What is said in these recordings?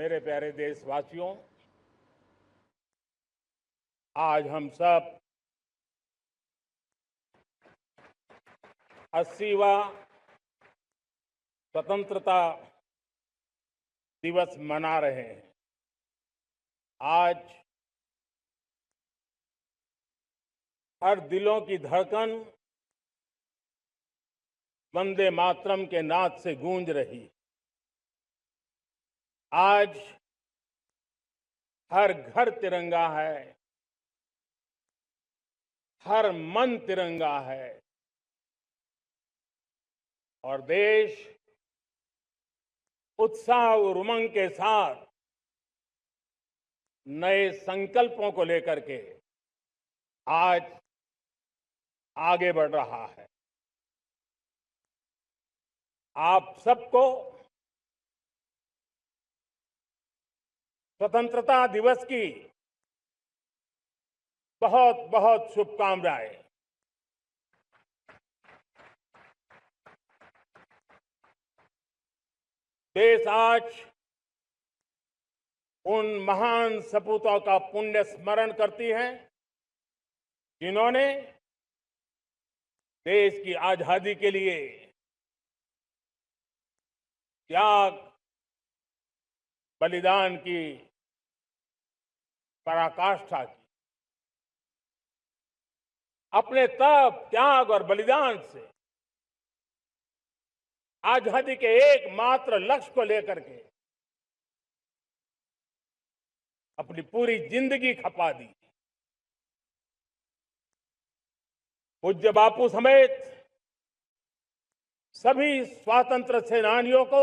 मेरे प्यारे देशवासियों, आज हम सब 80वां स्वतंत्रता दिवस मना रहे हैं। आज हर दिलों की धड़कन वंदे मातरम के नाद से गूंज रही। आज हर घर तिरंगा है, हर मन तिरंगा है और देश उत्साह और उमंग के साथ नए संकल्पों को लेकर के आज आगे बढ़ रहा है। आप सबको स्वतंत्रता दिवस की बहुत बहुत शुभकामनाएं। देश आज उन महान सपूतों का पुण्य स्मरण करती है जिन्होंने देश की आजादी के लिए त्याग बलिदान की पराकाष्ठा की। अपने तप, त्याग और बलिदान से आजादी के एकमात्र लक्ष्य को लेकर के अपनी पूरी जिंदगी खपा दी। पूज्य बापू समेत सभी स्वातंत्र्य सेनानियों को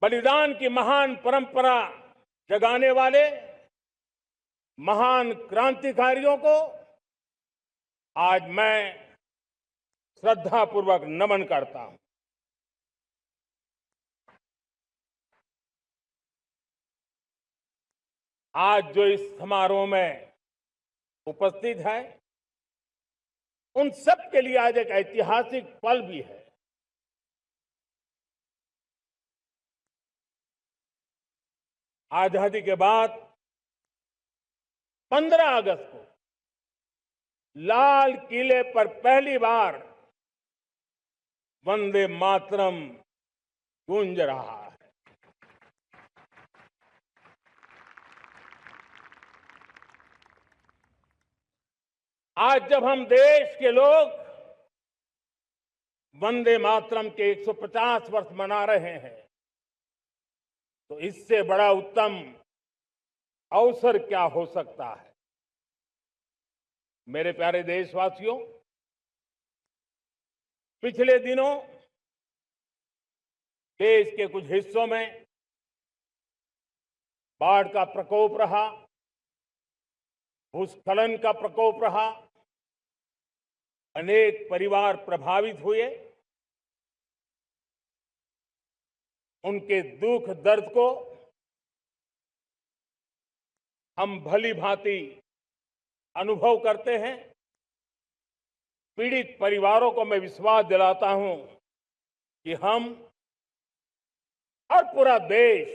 बलिदान की महान परंपरा जगाने वाले महान क्रांतिकारियों को आज मैं श्रद्धापूर्वक नमन करता हूं। आज जो इस समारोह में उपस्थित है उन सब के लिए आज एक ऐतिहासिक पल भी है। आजादी के बाद 15 अगस्त को लाल किले पर पहली बार वंदे मातरम गूंज रहा है। आज जब हम देश के लोग वंदे मातरम के 150 वर्ष मना रहे हैं तो इससे बड़ा उत्तम अवसर क्या हो सकता है। मेरे प्यारे देशवासियों, पिछले दिनों देश के कुछ हिस्सों में बाढ़ का प्रकोप रहा, भूस्खलन का प्रकोप रहा, अनेक परिवार प्रभावित हुए। उनके दुख दर्द को हम भली भांति अनुभव करते हैं। पीड़ित परिवारों को मैं विश्वास दिलाता हूं कि हम और पूरा देश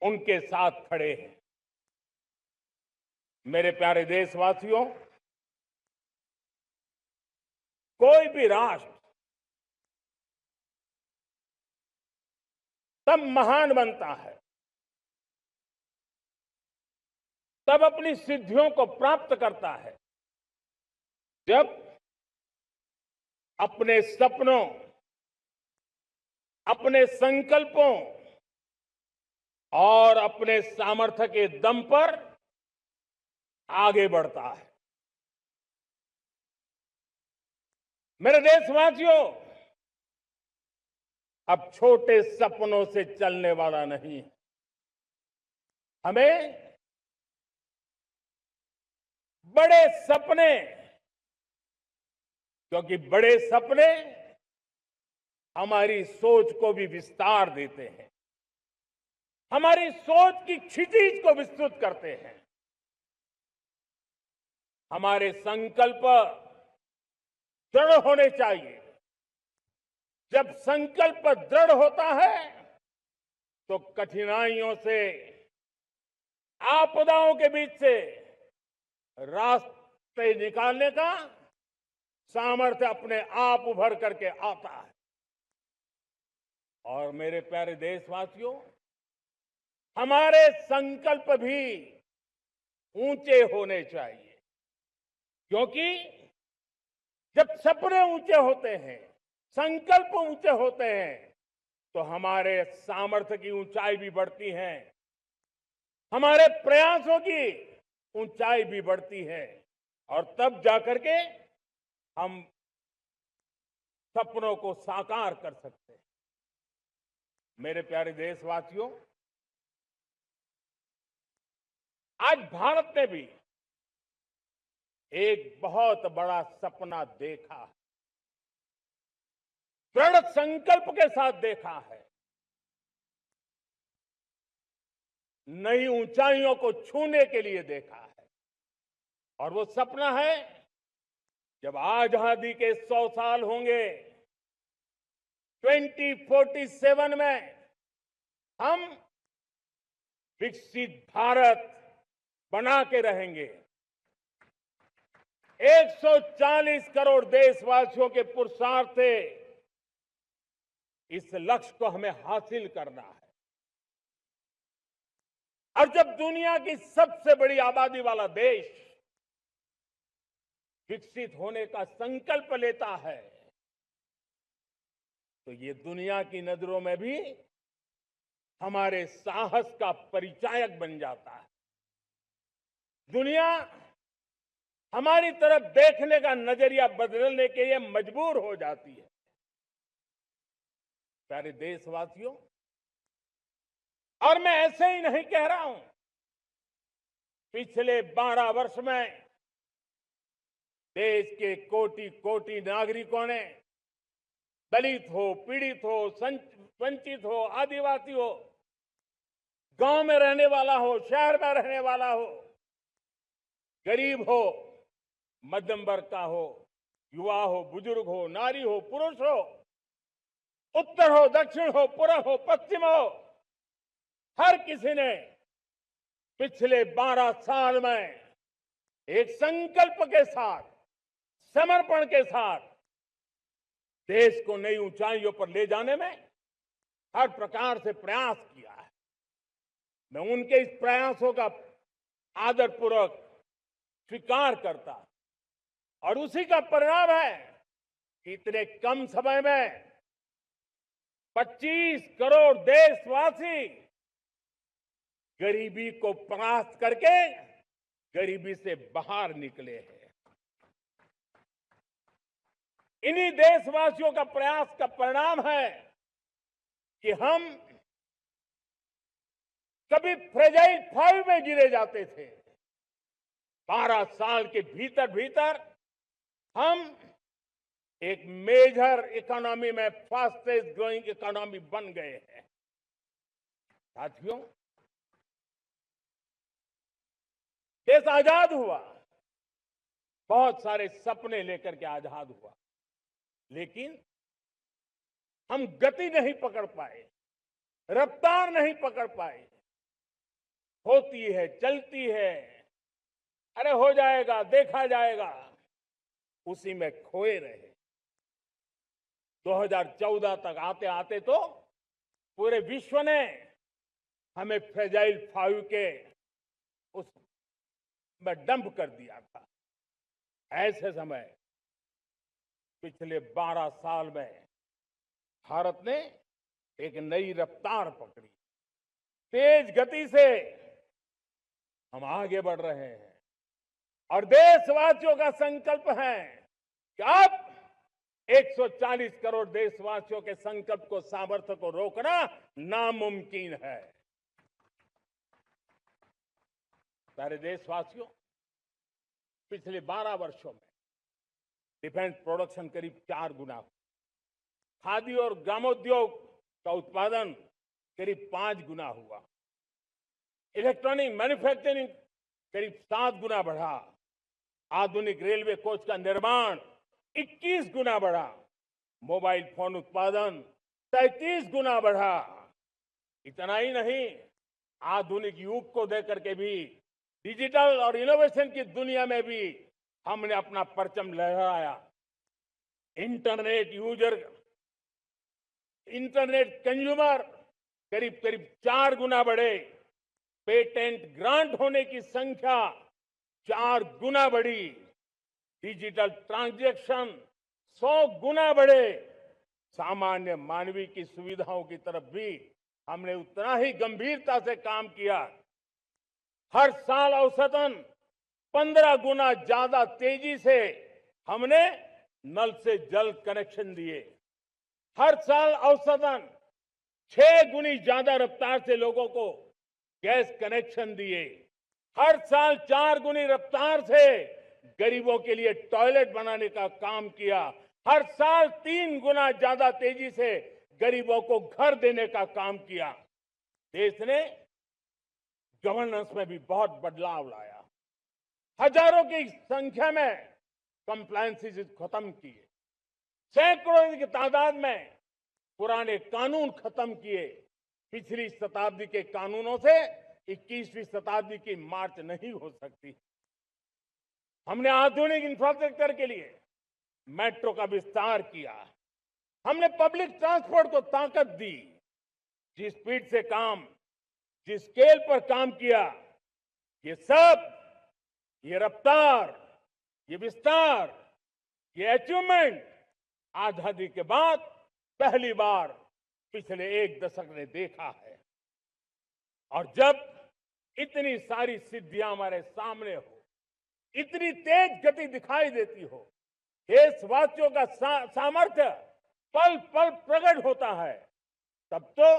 उनके साथ खड़े हैं। मेरे प्यारे देशवासियों, कोई भी राष्ट्र तब महान बनता है, तब अपनी सिद्धियों को प्राप्त करता है जब अपने सपनों, अपने संकल्पों और अपने सामर्थ्य के दम पर आगे बढ़ता है। मेरे देशवासियों, अब छोटे सपनों से चलने वाला नहीं। हमें बड़े सपने, क्योंकि बड़े सपने हमारी सोच को भी विस्तार देते हैं, हमारी सोच की क्षितिज को विस्तृत करते हैं। हमारे संकल्प दृढ़ होने चाहिए, जब संकल्प दृढ़ होता है तो कठिनाइयों से, आपदाओं के बीच से रास्ते निकालने का सामर्थ्य अपने आप उभर करके आता है। और मेरे प्यारे देशवासियों, हमारे संकल्प भी ऊंचे होने चाहिए, क्योंकि जब सपने ऊंचे होते हैं, संकल्प ऊंचे होते हैं, तो हमारे सामर्थ्य की ऊंचाई भी बढ़ती है, हमारे प्रयासों की ऊंचाई भी बढ़ती है, और तब जाकर के हम सपनों को साकार कर सकते हैं। मेरे प्यारे देशवासियों, आज भारत ने भी एक बहुत बड़ा सपना देखा है, दृढ़ संकल्प के साथ देखा है। नई ऊंचाइयों को छूने के लिए देखा है, और वो सपना है जब आजादी के 100 साल होंगे, 2047 में हम विकसित भारत बना के रहेंगे। 140 करोड़ देशवासियों के पुरुषार्थ से इस लक्ष्य को हमें हासिल करना है। और जब दुनिया की सबसे बड़ी आबादी वाला देश विकसित होने का संकल्प लेता है, तो ये दुनिया की नजरों में भी हमारे साहस का परिचायक बन जाता है। दुनिया हमारी तरफ देखने का नजरिया बदलने के लिए मजबूर हो जाती है। प्यारे देशवासियों, और मैं ऐसे ही नहीं कह रहा हूं, पिछले 12 वर्ष में देश के कोटि कोटि नागरिकों ने, दलित हो, पीड़ित हो, वंचित हो, आदिवासी हो, गांव में रहने वाला हो, शहर में रहने वाला हो, गरीब हो, मध्यम वर्ग का हो, युवा हो, बुजुर्ग हो, नारी हो, पुरुष हो, उत्तर हो, दक्षिण हो, पूर्व हो, पश्चिम हो, हर किसी ने पिछले 12 साल में एक संकल्प के साथ, समर्पण के साथ देश को नई ऊंचाइयों पर ले जाने में हर प्रकार से प्रयास किया है। मैं उनके इस प्रयासों का आदरपूर्वक स्वीकार करता, और उसी का परिणाम है कि इतने कम समय में 25 करोड़ देशवासी गरीबी को परास्त करके गरीबी से बाहर निकले हैं। इन्हीं देशवासियों का प्रयास का परिणाम है कि हम कभी फ्रेजाइल 5 में गिरे जाते थे। 12 साल के भीतर भीतर हम एक मेजर इकोनॉमी में फास्टेस्ट ग्रोइंग इकोनॉमी बन गए हैं। साथियों, देश आजाद हुआ, बहुत सारे सपने लेकर के आजाद हुआ, लेकिन हम गति नहीं पकड़ पाए, रफ्तार नहीं पकड़ पाए। होती है, चलती है, अरे हो जाएगा, देखा जाएगा, उसी में खोए रहे। 2014 तक आते आते तो पूरे विश्व ने हमें फ्रेजाइल 5 के उस में डंप कर दिया था। ऐसे समय पिछले 12 साल में भारत ने एक नई रफ्तार पकड़ी, तेज गति से हम आगे बढ़ रहे हैं, और देशवासियों का संकल्प है कि अब 140 करोड़ देशवासियों के संकल्प को, सामर्थ्य को रोकना नामुमकिन है। प्यारे देशवासियों, पिछले 12 वर्षों में डिफेंस प्रोडक्शन करीब 4 गुना, खादी और ग्रामोद्योग का उत्पादन करीब 5 गुना हुआ, इलेक्ट्रॉनिक मैन्युफैक्चरिंग करीब 7 गुना बढ़ा, आधुनिक रेलवे कोच का निर्माण 21 गुना बढ़ा, मोबाइल फोन उत्पादन 33 गुना बढ़ा। इतना ही नहीं, आधुनिक युग को देकर के भी डिजिटल और इनोवेशन की दुनिया में भी हमने अपना परचम लहराया। इंटरनेट यूजर, इंटरनेट कंज्यूमर करीब करीब 4 गुना बढ़े। पेटेंट ग्रांट होने की संख्या 4 गुना बढ़ी। डिजिटल ट्रांजैक्शन 100 गुना बढ़े। सामान्य मानवीय की सुविधाओं की तरफ भी हमने उतना ही गंभीरता से काम किया। हर साल औसतन 15 गुना ज्यादा तेजी से हमने नल से जल कनेक्शन दिए। हर साल औसतन 6 गुनी ज्यादा रफ्तार से लोगों को गैस कनेक्शन दिए। हर साल 4 गुनी रफ्तार से गरीबों के लिए टॉयलेट बनाने का काम किया। हर साल 3 गुना ज्यादा तेजी से गरीबों को घर देने का काम किया। देश ने गवर्नेंस में भी बहुत बदलाव लाया। हजारों की संख्या में कंप्लायंसेस खत्म किए। सैकड़ों की तादाद में पुराने कानून खत्म किए। पिछली शताब्दी के कानूनों से 21वीं शताब्दी की मार्च नहीं हो सकती। हमने आधुनिक इंफ्रास्ट्रक्चर के लिए मेट्रो का विस्तार किया। हमने पब्लिक ट्रांसपोर्ट को ताकत दी। जिस स्पीड से काम, जिस स्केल पर काम किया, ये सब, ये रफ्तार, ये विस्तार, ये अचीवमेंट आजादी के बाद पहली बार पिछले 1 दशक ने देखा है। और जब इतनी सारी सिद्धियां हमारे सामने हो, इतनी तेज गति दिखाई देती हो, देशवासियों का सामर्थ्य पल पल प्रकट होता है, तब तो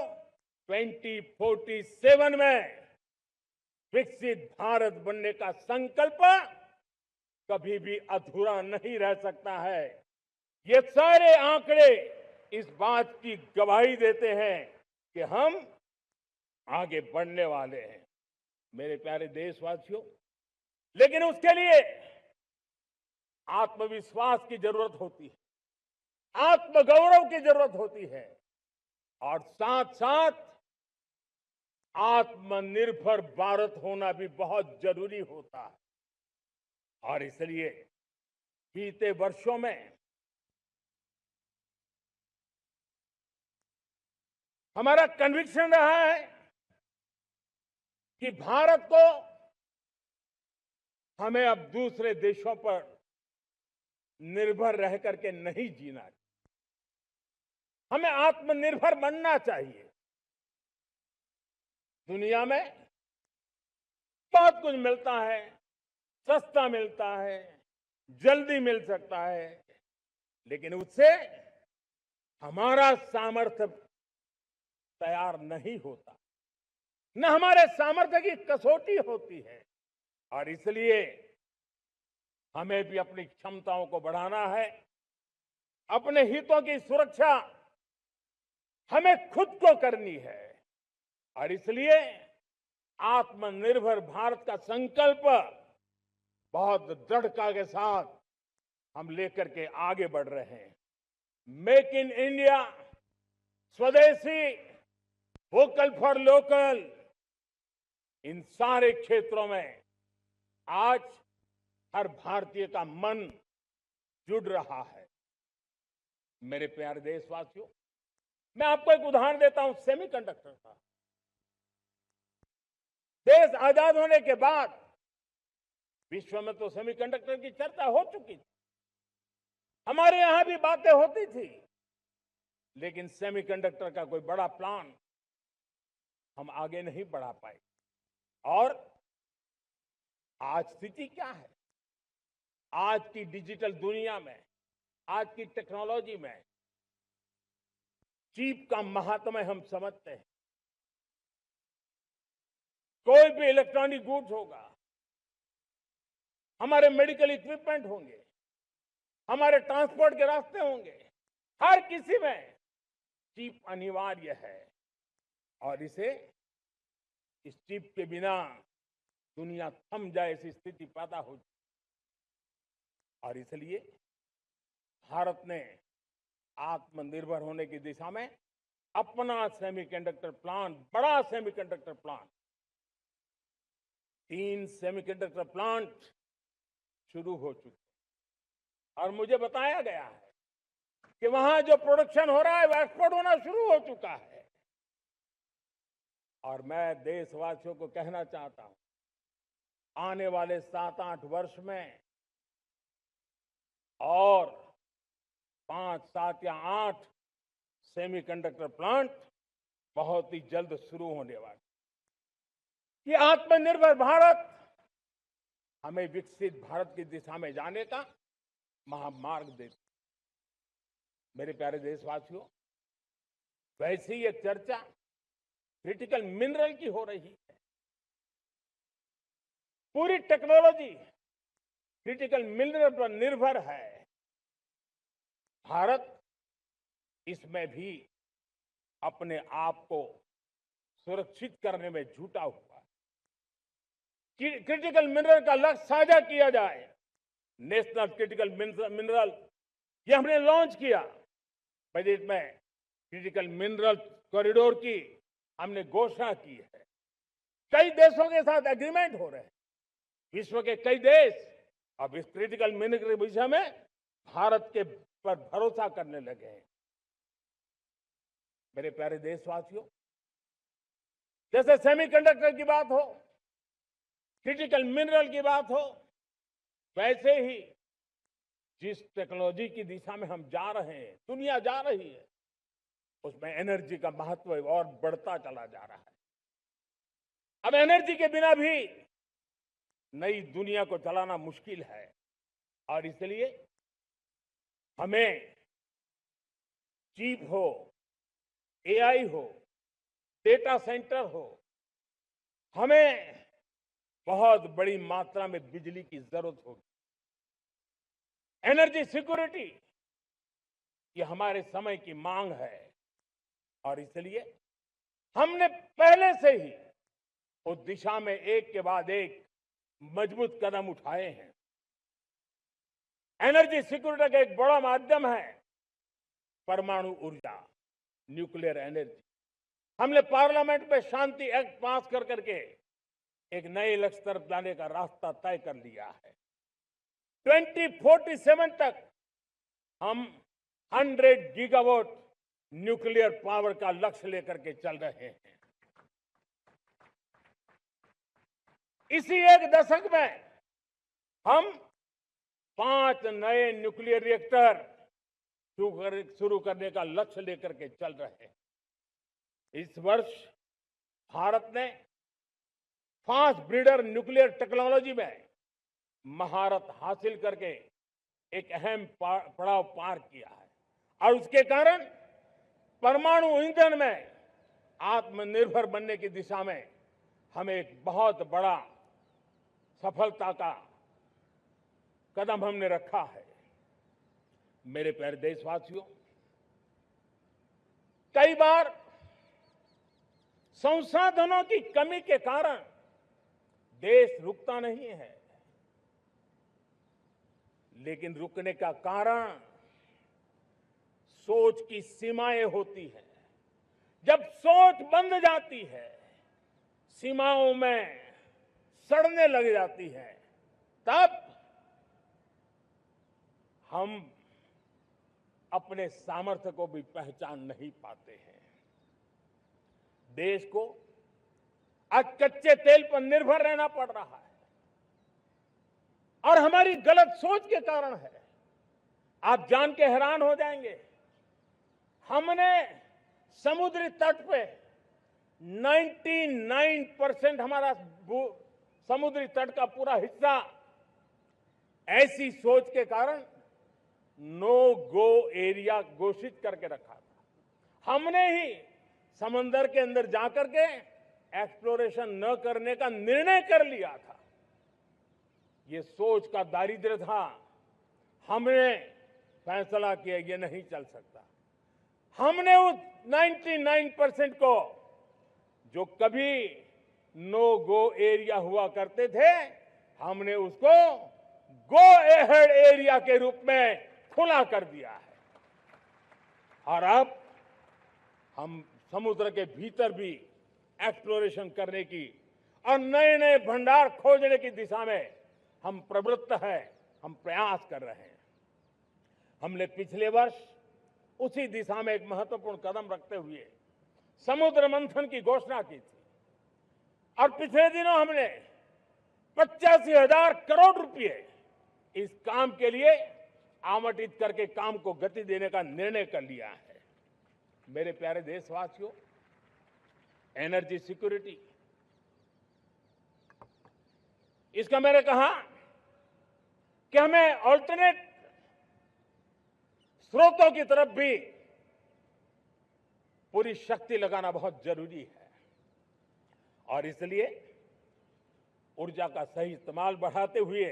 2047 में विकसित भारत बनने का संकल्प कभी भी अधूरा नहीं रह सकता है। ये सारे आंकड़े इस बात की गवाही देते हैं कि हम आगे बढ़ने वाले हैं। मेरे प्यारे देशवासियों, लेकिन उसके लिए आत्मविश्वास की जरूरत होती है, आत्मगौरव की जरूरत होती है, और साथ साथ आत्मनिर्भर भारत होना भी बहुत जरूरी होता है। और इसलिए बीते वर्षों में हमारा कन्विक्शन रहा है कि भारत को हमें अब दूसरे देशों पर निर्भर रह करके नहीं जीना चाहिए। हमें आत्मनिर्भर बनना चाहिए। दुनिया में बहुत कुछ मिलता है, सस्ता मिलता है, जल्दी मिल सकता है, लेकिन उससे हमारा सामर्थ्य तैयार नहीं होता, न हमारे सामर्थ्य की कसौटी होती है। और इसलिए हमें भी अपनी क्षमताओं को बढ़ाना है। अपने हितों की सुरक्षा हमें खुद को करनी है। और इसलिए आत्मनिर्भर भारत का संकल्प बहुत दृढ़ता के साथ हम लेकर के आगे बढ़ रहे हैं। मेक इन इंडिया, स्वदेशी, वोकल फॉर लोकल, इन सारे क्षेत्रों में आज हर भारतीय का मन जुड़ रहा है। मेरे प्यारे देशवासियों, मैं आपको एक उदाहरण देता हूं सेमीकंडक्टर का। देश आजाद होने के बाद विश्व में तो सेमीकंडक्टर की चर्चा हो चुकी थी, हमारे यहां भी बातें होती थी, लेकिन सेमीकंडक्टर का कोई बड़ा प्लान हम आगे नहीं बढ़ा पाए। और आज स्थिति क्या है? आज की डिजिटल दुनिया में, आज की टेक्नोलॉजी में चिप का महात्म्य हम समझते हैं। कोई भी इलेक्ट्रॉनिक गुड्स होगा, हमारे मेडिकल इक्विपमेंट होंगे, हमारे ट्रांसपोर्ट के रास्ते होंगे, हर किसी में चिप अनिवार्य है। और इस चिप के बिना दुनिया थम जाए ऐसी स्थिति पैदा हो। और इसलिए भारत ने आत्मनिर्भर होने की दिशा में अपना सेमीकंडक्टर प्लांट, बड़ा सेमीकंडक्टर प्लांट, 3 सेमीकंडक्टर प्लांट शुरू हो चुके और मुझे बताया गया है कि वहां जो प्रोडक्शन हो रहा है वो एक्सपोर्ट होना शुरू हो चुका है। और मैं देशवासियों को कहना चाहता हूं, आने वाले 7-8 वर्ष में और 5, 7 या 8 सेमीकंडक्टर प्लांट बहुत ही जल्द शुरू होने वाले। ये आत्मनिर्भर भारत हमें विकसित भारत की दिशा में जाने का महामार्ग देती। मेरे प्यारे देशवासियों, वैसे ही एक चर्चा क्रिटिकल मिनरल की हो रही है। पूरी टेक्नोलॉजी क्रिटिकल मिनरल पर निर्भर है। भारत इसमें भी अपने आप को सुरक्षित करने में जुटा हुआ है। क्रिटिकल मिनरल का लक्ष्य साझा किया जाए। नेशनल क्रिटिकल मिनरल ये हमने लॉन्च किया। बजट में क्रिटिकल मिनरल कॉरिडोर की हमने घोषणा की है। कई देशों के साथ एग्रीमेंट हो रहे हैं। विश्व के कई देश अब इस क्रिटिकल मिनरल के विषय में भारत के पर भरोसा करने लगे हैं। मेरे प्यारे देशवासियों, जैसे सेमीकंडक्टर की बात हो, क्रिटिकल मिनरल की बात हो, वैसे ही जिस टेक्नोलॉजी की दिशा में हम जा रहे हैं, दुनिया जा रही है, उसमें एनर्जी का महत्व और बढ़ता चला जा रहा है। अब एनर्जी के बिना भी नई दुनिया को चलाना मुश्किल है और इसलिए हमें चिप हो, एआई हो, डेटा सेंटर हो, हमें बहुत बड़ी मात्रा में बिजली की जरूरत होगी। एनर्जी सिक्योरिटी ये हमारे समय की मांग है और इसलिए हमने पहले से ही उस दिशा में एक के बाद एक मजबूत कदम उठाए हैं। एनर्जी सिक्योरिटी का एक बड़ा माध्यम है परमाणु ऊर्जा, न्यूक्लियर एनर्जी। हमने पार्लियामेंट में शांति एक्ट पास कर करके एक नए लक्ष्य तरफ जाने का रास्ता तय कर लिया है। 2047 तक हम 100 गीगावाट न्यूक्लियर पावर का लक्ष्य लेकर के चल रहे हैं। इसी एक दशक में हम 5 नए न्यूक्लियर रिएक्टर शुरू करने का लक्ष्य लेकर के चल रहे हैं। इस वर्ष भारत ने फास्ट ब्रीडर न्यूक्लियर टेक्नोलॉजी में महारत हासिल करके एक अहम पड़ाव पार किया है और उसके कारण परमाणु ईंधन में आत्मनिर्भर बनने की दिशा में हमें एक बहुत बड़ा सफलता का कदम हमने रखा है। मेरे प्यारे देशवासियों, कई बार संसाधनों की कमी के कारण देश रुकता नहीं है, लेकिन रुकने का कारण सोच की सीमाएं होती हैं। जब सोच बंध जाती है, सीमाओं में सड़ने लग जाती है, तब हम अपने सामर्थ्य को भी पहचान नहीं पाते हैं। देश को आज कच्चे तेल पर निर्भर रहना पड़ रहा है और हमारी गलत सोच के कारण है। आप जान के हैरान हो जाएंगे, हमने समुद्री तट पे 99% हमारा समुद्री तट का पूरा हिस्सा ऐसी सोच के कारण नो गो एरिया घोषित करके रखा था। हमने ही समंदर के अंदर जाकर के एक्सप्लोरेशन न करने का निर्णय कर लिया था। ये सोच का दारिद्र्य था। हमने फैसला किया ये नहीं चल सकता। हमने उस 99% को, जो कभी नो गो एरिया हुआ करते थे, हमने उसको गो अहेड एरिया के रूप में खुला कर दिया है। और अब हम समुद्र के भीतर भी एक्सप्लोरेशन करने की और नए नए भंडार खोजने की दिशा में हम प्रवृत्त हैं, हम प्रयास कर रहे हैं। हमने पिछले वर्ष उसी दिशा में एक महत्वपूर्ण कदम रखते हुए समुद्र मंथन की घोषणा की थी और पिछले दिनों हमने 85,000 करोड़ रुपए इस काम के लिए आवंटित करके काम को गति देने का निर्णय कर लिया है। मेरे प्यारे देशवासियों, एनर्जी सिक्योरिटी, इसका मैंने कहा कि हमें ऑल्टरनेट स्रोतों की तरफ भी पूरी शक्ति लगाना बहुत जरूरी है और इसलिए ऊर्जा का सही इस्तेमाल बढ़ाते हुए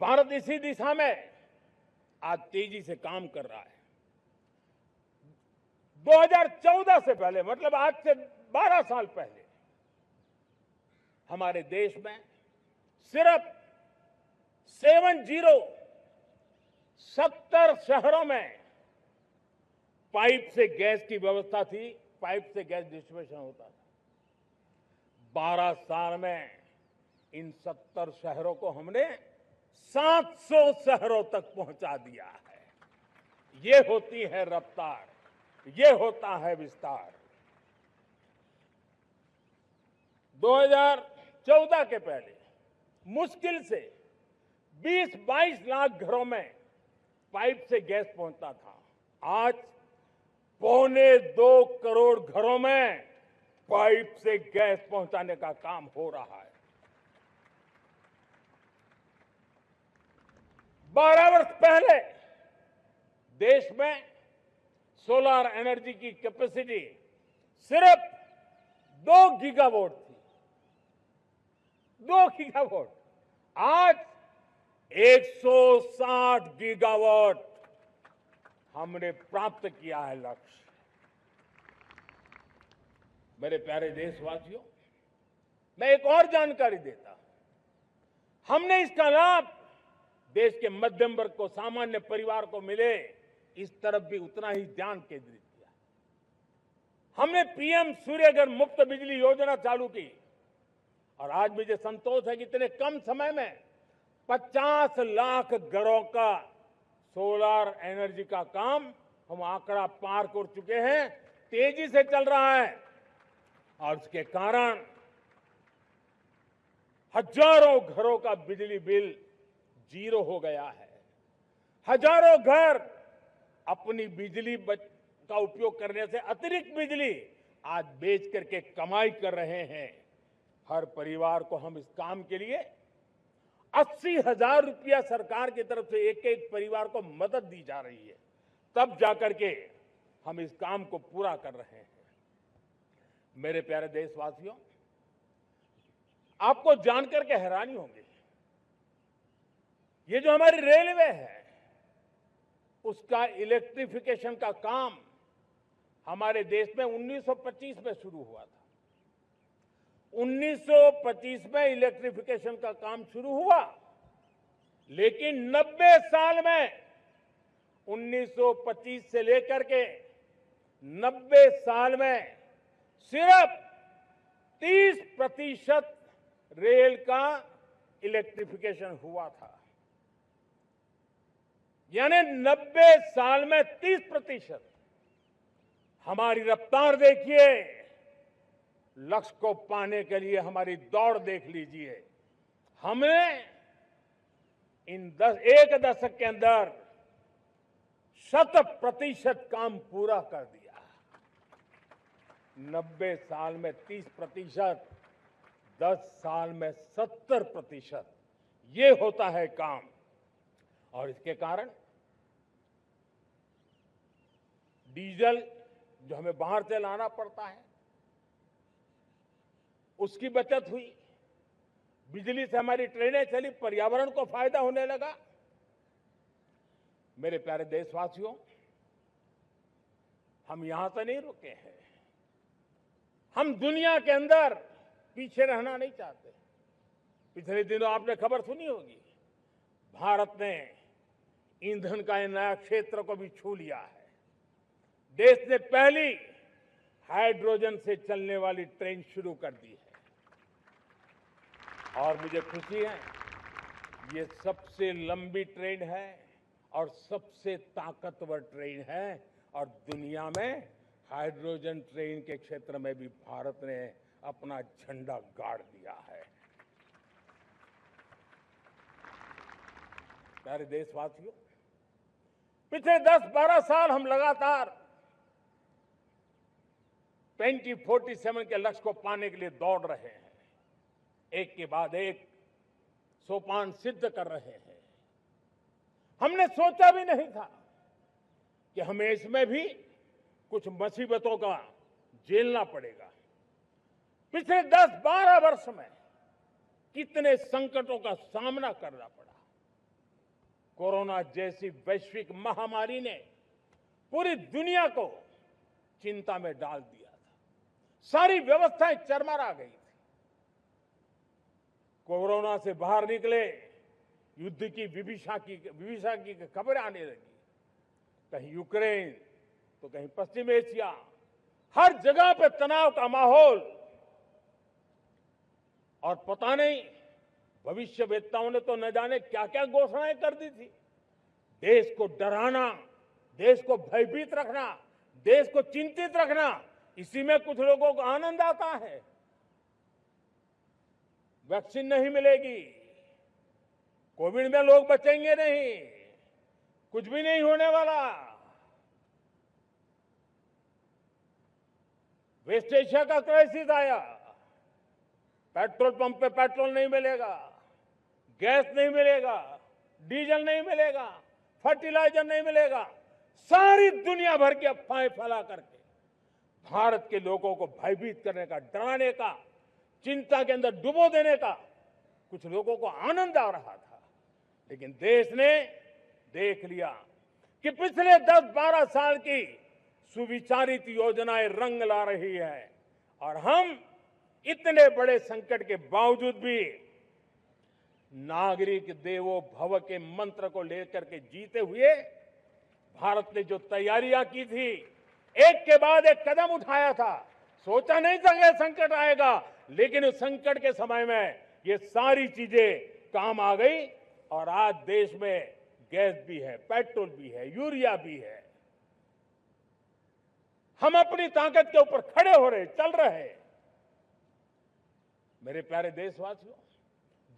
भारत इसी दिशा में आज तेजी से काम कर रहा है। 2014 से पहले, मतलब आज से 12 साल पहले, हमारे देश में सिर्फ 70 शहरों में पाइप से गैस की व्यवस्था थी, पाइप से गैस डिस्ट्रीब्यूशन होता था। 12 साल में इन 70 शहरों को हमने 700 शहरों तक पहुंचा दिया है। ये होती है रफ्तार, ये होता है विस्तार। 2014 के पहले मुश्किल से 20-22 लाख घरों में पाइप से गैस पहुंचता था। आज 1.25 करोड़ घरों में पाइप से गैस पहुंचाने का काम हो रहा है। 12 वर्ष पहले देश में सोलर एनर्जी की कैपेसिटी सिर्फ 2 गीगावाट थी। 2 गीगावाट, आज 160 गीगावाट हमने प्राप्त किया है लक्ष्य। मेरे प्यारे देशवासियों, मैं एक और जानकारी देता हूं। हमने इसका लाभ देश के मध्यम वर्ग को, सामान्य परिवार को मिले, इस तरफ भी उतना ही ध्यान केंद्रित किया। हमने पीएम सूर्यघर मुफ्त बिजली योजना चालू की और आज मुझे संतोष है कि इतने कम समय में 50 लाख घरों का सोलर एनर्जी का काम हम आंकड़ा पार कर चुके हैं। तेजी से चल रहा है और उसके कारण हजारों घरों का बिजली बिल 0 हो गया है। हजारों घर अपनी बिजली का उपयोग करने से अतिरिक्त बिजली आज बेच करके कमाई कर रहे हैं। हर परिवार को हम इस काम के लिए 80,000 रुपया सरकार की तरफ से एक एक परिवार को मदद दी जा रही है, तब जाकर के हम इस काम को पूरा कर रहे हैं। मेरे प्यारे देशवासियों, आपको जानकर के हैरानी होगी, ये जो हमारी रेलवे है उसका इलेक्ट्रिफिकेशन का काम हमारे देश में 1925 में शुरू हुआ था। 1925 में इलेक्ट्रिफिकेशन का काम शुरू हुआ, लेकिन 90 साल में 1925 से लेकर के 90 साल में सिर्फ 30% रेल का इलेक्ट्रिफिकेशन हुआ था। यानी 90 साल में 30%। हमारी रफ्तार देखिए, लक्ष्य को पाने के लिए हमारी दौड़ देख लीजिए। हमने एक दशक के अंदर 100% काम पूरा कर दिया। 90 साल में 30%, 10 साल में 70%, ये होता है काम। और इसके कारण डीजल जो हमें बाहर से लाना पड़ता है उसकी बचत हुई, बिजली से हमारी ट्रेनें चली, पर्यावरण को फायदा होने लगा। मेरे प्यारे देशवासियों, हम यहां से नहीं रुके हैं, हम दुनिया के अंदर पीछे रहना नहीं चाहते। पिछले दिनों आपने खबर सुनी होगी, भारत ने ईंधन का नया क्षेत्र को भी छू लिया है। देश ने पहली हाइड्रोजन से चलने वाली ट्रेन शुरू कर दी है और मुझे खुशी है, ये सबसे लंबी ट्रेन है और सबसे ताकतवर ट्रेन है और दुनिया में हाइड्रोजन ट्रेन के क्षेत्र में भी भारत ने अपना झंडा गाड़ दिया है। प्यारे देशवासियों, पिछले 10-12 साल हम लगातार 2047 के लक्ष्य को पाने के लिए दौड़ रहे हैं, एक के बाद एक सोपान सिद्ध कर रहे हैं। हमने सोचा भी नहीं था कि हमें इसमें भी कुछ मुसीबतों का झेलना पड़ेगा। पिछले 10-12 वर्ष में कितने संकटों का सामना करना पड़ा। कोरोना जैसी वैश्विक महामारी ने पूरी दुनिया को चिंता में डाल दिया था, सारी व्यवस्थाएं चरमरा गई थी। कोरोना से बाहर निकले, युद्ध की विभीषा की खबरें आने लगी, कहीं यूक्रेन तो कहीं पश्चिम एशिया, हर जगह पे तनाव का माहौल। और पता नहीं भविष्यवेत्ताओं ने तो न जाने क्या क्या घोषणाएं कर दी थी। देश को डराना, देश को भयभीत रखना, देश को चिंतित रखना, इसी में कुछ लोगों को आनंद आता है। वैक्सीन नहीं मिलेगी, कोविड में लोग बचेंगे नहीं, कुछ भी नहीं होने वाला। वेस्ट एशिया का क्राइसिस आया, पेट्रोल पंप पे पेट्रोल नहीं मिलेगा, गैस नहीं मिलेगा, डीजल नहीं मिलेगा, फर्टिलाइजर नहीं मिलेगा। सारी दुनिया भर की अफवाहें फैला करके भारत के लोगों को भयभीत करने का, डराने का, चिंता के अंदर डुबो देने का कुछ लोगों को आनंद आ रहा था। लेकिन देश ने देख लिया कि पिछले 10-12 साल की सुविचारित योजनाएं रंग ला रही है और हम इतने बड़े संकट के बावजूद भी नागरिक देवो भव के मंत्र को लेकर के जीते हुए भारत ने जो तैयारियां की थी, एक के बाद एक कदम उठाया था। सोचा नहीं था कि संकट आएगा, लेकिन उस संकट के समय में ये सारी चीजें काम आ गई और आज देश में गैस भी है, पेट्रोल भी है, यूरिया भी है। हम अपनी ताकत के ऊपर खड़े हो रहे, चल रहे। मेरे प्यारे देशवासियों,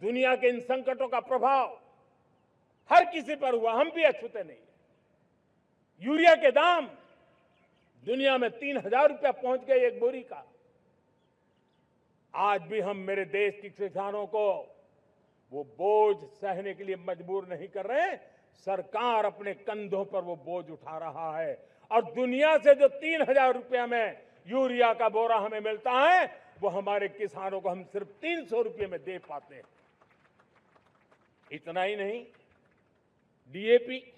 दुनिया के इन संकटों का प्रभाव हर किसी पर हुआ, हम भी अछूते नहीं। यूरिया के दाम दुनिया में 3,000 रुपया पहुंच गए एक बोरी का। आज भी हम मेरे देश के किसानों को वो बोझ सहने के लिए मजबूर नहीं कर रहे। सरकार अपने कंधों पर वो बोझ उठा रहा है और दुनिया से जो 3,000 रुपया में यूरिया का बोरा हमें मिलता है, वो हमारे किसानों को हम सिर्फ 300 रुपये में दे पाते हैं। इतना ही नहीं, डीएपी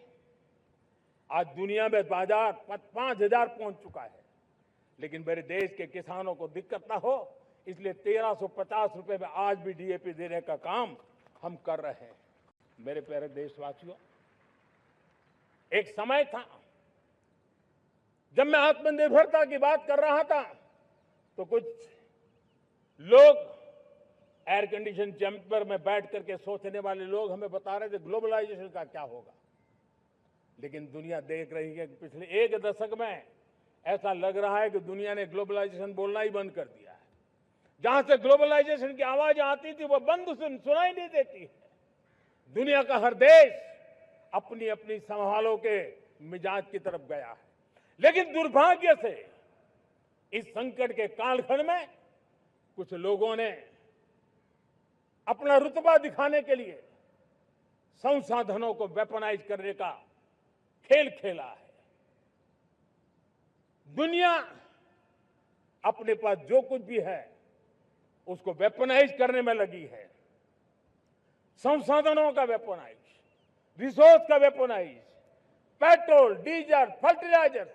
आज दुनिया में बाजार 5,000 पहुंच चुका है, लेकिन मेरे देश के किसानों को दिक्कत ना हो इसलिए 1,350 रुपये में आज भी डीएपी देने का काम हम कर रहे हैं। मेरे प्यारे देशवासियों, एक समय था जब मैं आत्मनिर्भरता की बात कर रहा था तो कुछ लोग एयर कंडीशन चैम्बर में बैठ करके सोचने वाले लोग हमें बता रहे थे ग्लोबलाइजेशन का क्या होगा। लेकिन दुनिया देख रही है कि पिछले एक दशक में ऐसा लग रहा है कि दुनिया ने ग्लोबलाइजेशन बोलना ही बंद कर दिया है। जहां से ग्लोबलाइजेशन की आवाज आती थी वो बंद सुनाई नहीं देती है। दुनिया का हर देश अपनी अपनी संभालों के मिजाज की तरफ गया है। लेकिन दुर्भाग्य से इस संकट के कालखंड में कुछ लोगों ने अपना रुतबा दिखाने के लिए संसाधनों को वेपनाइज करने का खेल खेला है। दुनिया अपने पास जो कुछ भी है उसको वेपनाइज करने में लगी है। संसाधनों का वेपनाइज, रिसोर्स का वेपनाइज, पेट्रोल, डीजल, फर्टिलाइजर,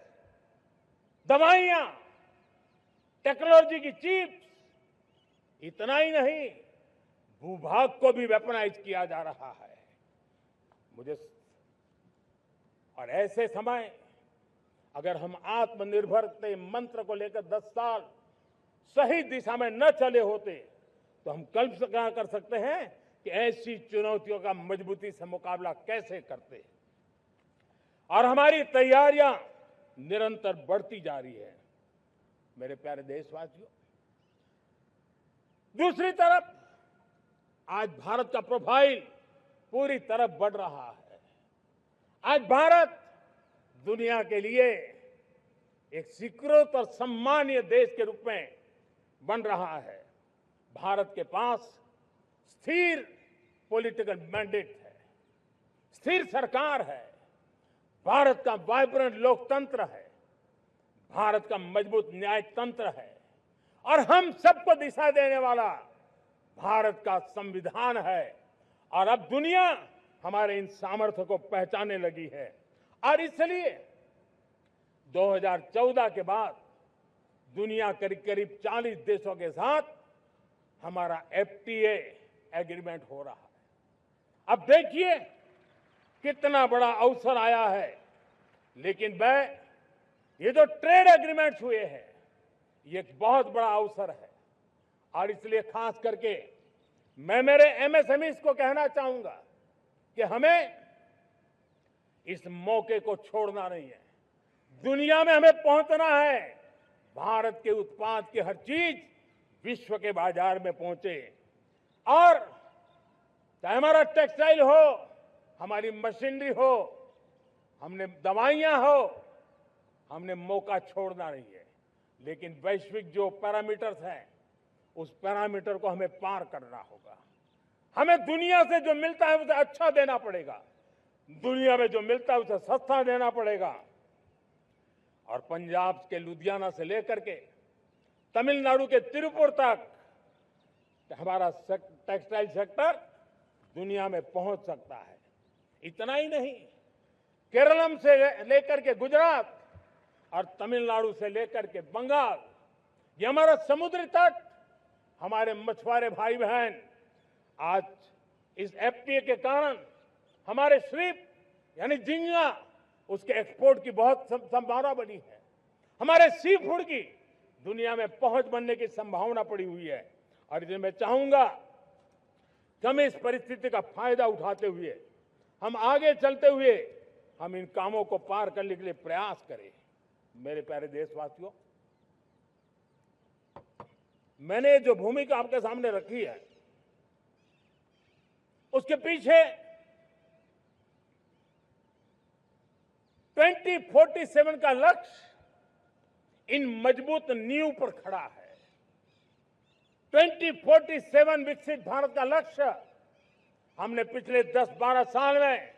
दवाइयां, टेक्नोलॉजी की चिप्स, इतना ही नहीं भूभाग को भी वेपनाइज किया जा रहा है। और ऐसे समय अगर हम आत्मनिर्भरता मंत्र को लेकर 10 साल सही दिशा में न चले होते तो हम कल्पना कर सकते हैं कि ऐसी चुनौतियों का मजबूती से मुकाबला कैसे करते। और हमारी तैयारियां निरंतर बढ़ती जा रही है। मेरे प्यारे देशवासियों, दूसरी तरफ आज भारत का प्रोफाइल पूरी तरफ बढ़ रहा है। आज भारत दुनिया के लिए एक स्वीकृत और सम्मानीय देश के रूप में बन रहा है। भारत के पास स्थिर पॉलिटिकल मैंडेट है, स्थिर सरकार है, भारत का वाइब्रेंट लोकतंत्र है, भारत का मजबूत न्यायतंत्र है और हम सबको दिशा देने वाला भारत का संविधान है। और अब दुनिया हमारे इन सामर्थ्य को पहचानने लगी है और इसलिए 2014 के बाद दुनिया करीब करीब 40 देशों के साथ हमारा FTA एग्रीमेंट हो रहा है। अब देखिए कितना बड़ा अवसर आया है। लेकिन ये जो ट्रेड एग्रीमेंट्स हुए हैं ये एक बहुत बड़ा अवसर है और इसलिए खास करके मैं मेरे MSMEs को कहना चाहूंगा कि हमें इस मौके को छोड़ना नहीं है। दुनिया में हमें पहुंचना है। भारत के उत्पाद की हर चीज विश्व के बाजार में पहुंचे और चाहे हमारा टेक्सटाइल हो, हमारी मशीनरी हो, हमने दवाइयां हो, हमने मौका छोड़ना नहीं है। लेकिन वैश्विक जो पैरामीटर्स हैं उस पैरामीटर को हमें पार करना होगा। हमें दुनिया से जो मिलता है उसे अच्छा देना पड़ेगा, दुनिया में जो मिलता है उसे सस्ता देना पड़ेगा। और पंजाब के लुधियाना से लेकर के तमिलनाडु के तिरुपुर तक हमारा टेक्सटाइल सेक्टर दुनिया में पहुंच सकता है। इतना ही नहीं, केरलम से लेकर के गुजरात और तमिलनाडु से लेकर के बंगाल, ये हमारा समुद्री तट, हमारे मछुआरे भाई बहन आज इस FTA के कारण हमारे श्रिप यानी झींगा उसके एक्सपोर्ट की बहुत संभावना बनी है। हमारे सी फूड की दुनिया में पहुंच बनने की संभावना पड़ी हुई है। और इसलिए मैं चाहूंगा कि हम इस परिस्थिति का फायदा उठाते हुए, हम आगे चलते हुए हम इन कामों को पार करने के लिए प्रयास करें। मेरे प्यारे देशवासियों, मैंने जो भूमिका आपके सामने रखी है उसके पीछे 2047 का लक्ष्य इन मजबूत नींव पर खड़ा है। 2047 विकसित भारत का लक्ष्य हमने पिछले 10-12 साल में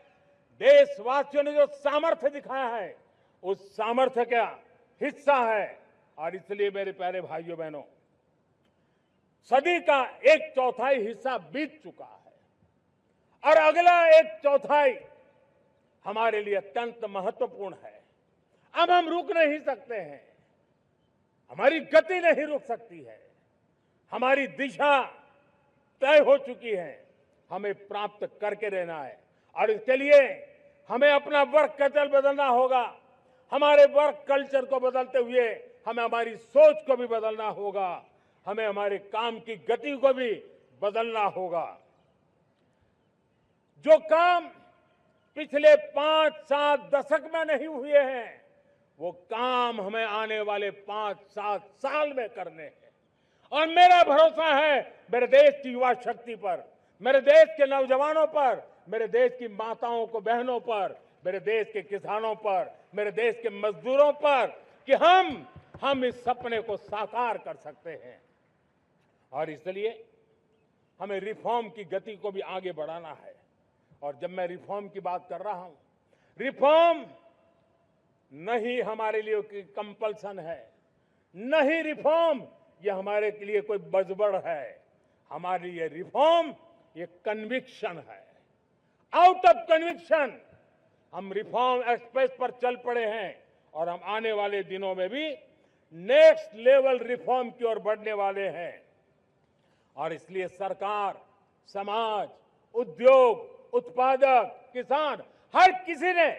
देशवासियों ने जो सामर्थ्य दिखाया है उस सामर्थ्य का हिस्सा है। और इसलिए मेरे प्यारे भाइयों बहनों, सदी का 1/4 हिस्सा बीत चुका है और अगला 1/4 हमारे लिए अत्यंत महत्वपूर्ण है। अब हम रुक नहीं सकते हैं, हमारी गति नहीं रुक सकती है, हमारी दिशा तय हो चुकी है, हमें प्राप्त करके रहना है। और इसके लिए हमें अपना वर्क कल्चर बदलना होगा। हमारे वर्क कल्चर को बदलते हुए हमें हमारी सोच को भी बदलना होगा, हमें हमारे काम की गति को भी बदलना होगा। जो काम पिछले 5-7 दशक में नहीं हुए हैं वो काम हमें आने वाले 5-7 साल में करने हैं। और मेरा भरोसा है मेरे देश की युवा शक्ति पर, मेरे देश के नौजवानों पर, मेरे देश की माताओं को बहनों पर, मेरे देश के किसानों पर, मेरे देश के मजदूरों पर कि हम इस सपने को साकार कर सकते हैं। और इसलिए हमें रिफॉर्म की गति को भी आगे बढ़ाना है। और जब मैं रिफॉर्म की बात कर रहा हूं, रिफॉर्म नहीं हमारे लिए कोई कंपल्सन है, नहीं रिफॉर्म ये हमारे के लिए कोई बजबड़ है। हमारे लिए रिफॉर्म ये कन्विक्शन है। आउट ऑफ कन्विक्शन हम रिफॉर्म एक्सप्रेस पर चल पड़े हैं और हम आने वाले दिनों में भी नेक्स्ट लेवल रिफॉर्म की ओर बढ़ने वाले हैं। और इसलिए सरकार, समाज, उद्योग, उत्पादक, किसान, हर किसी ने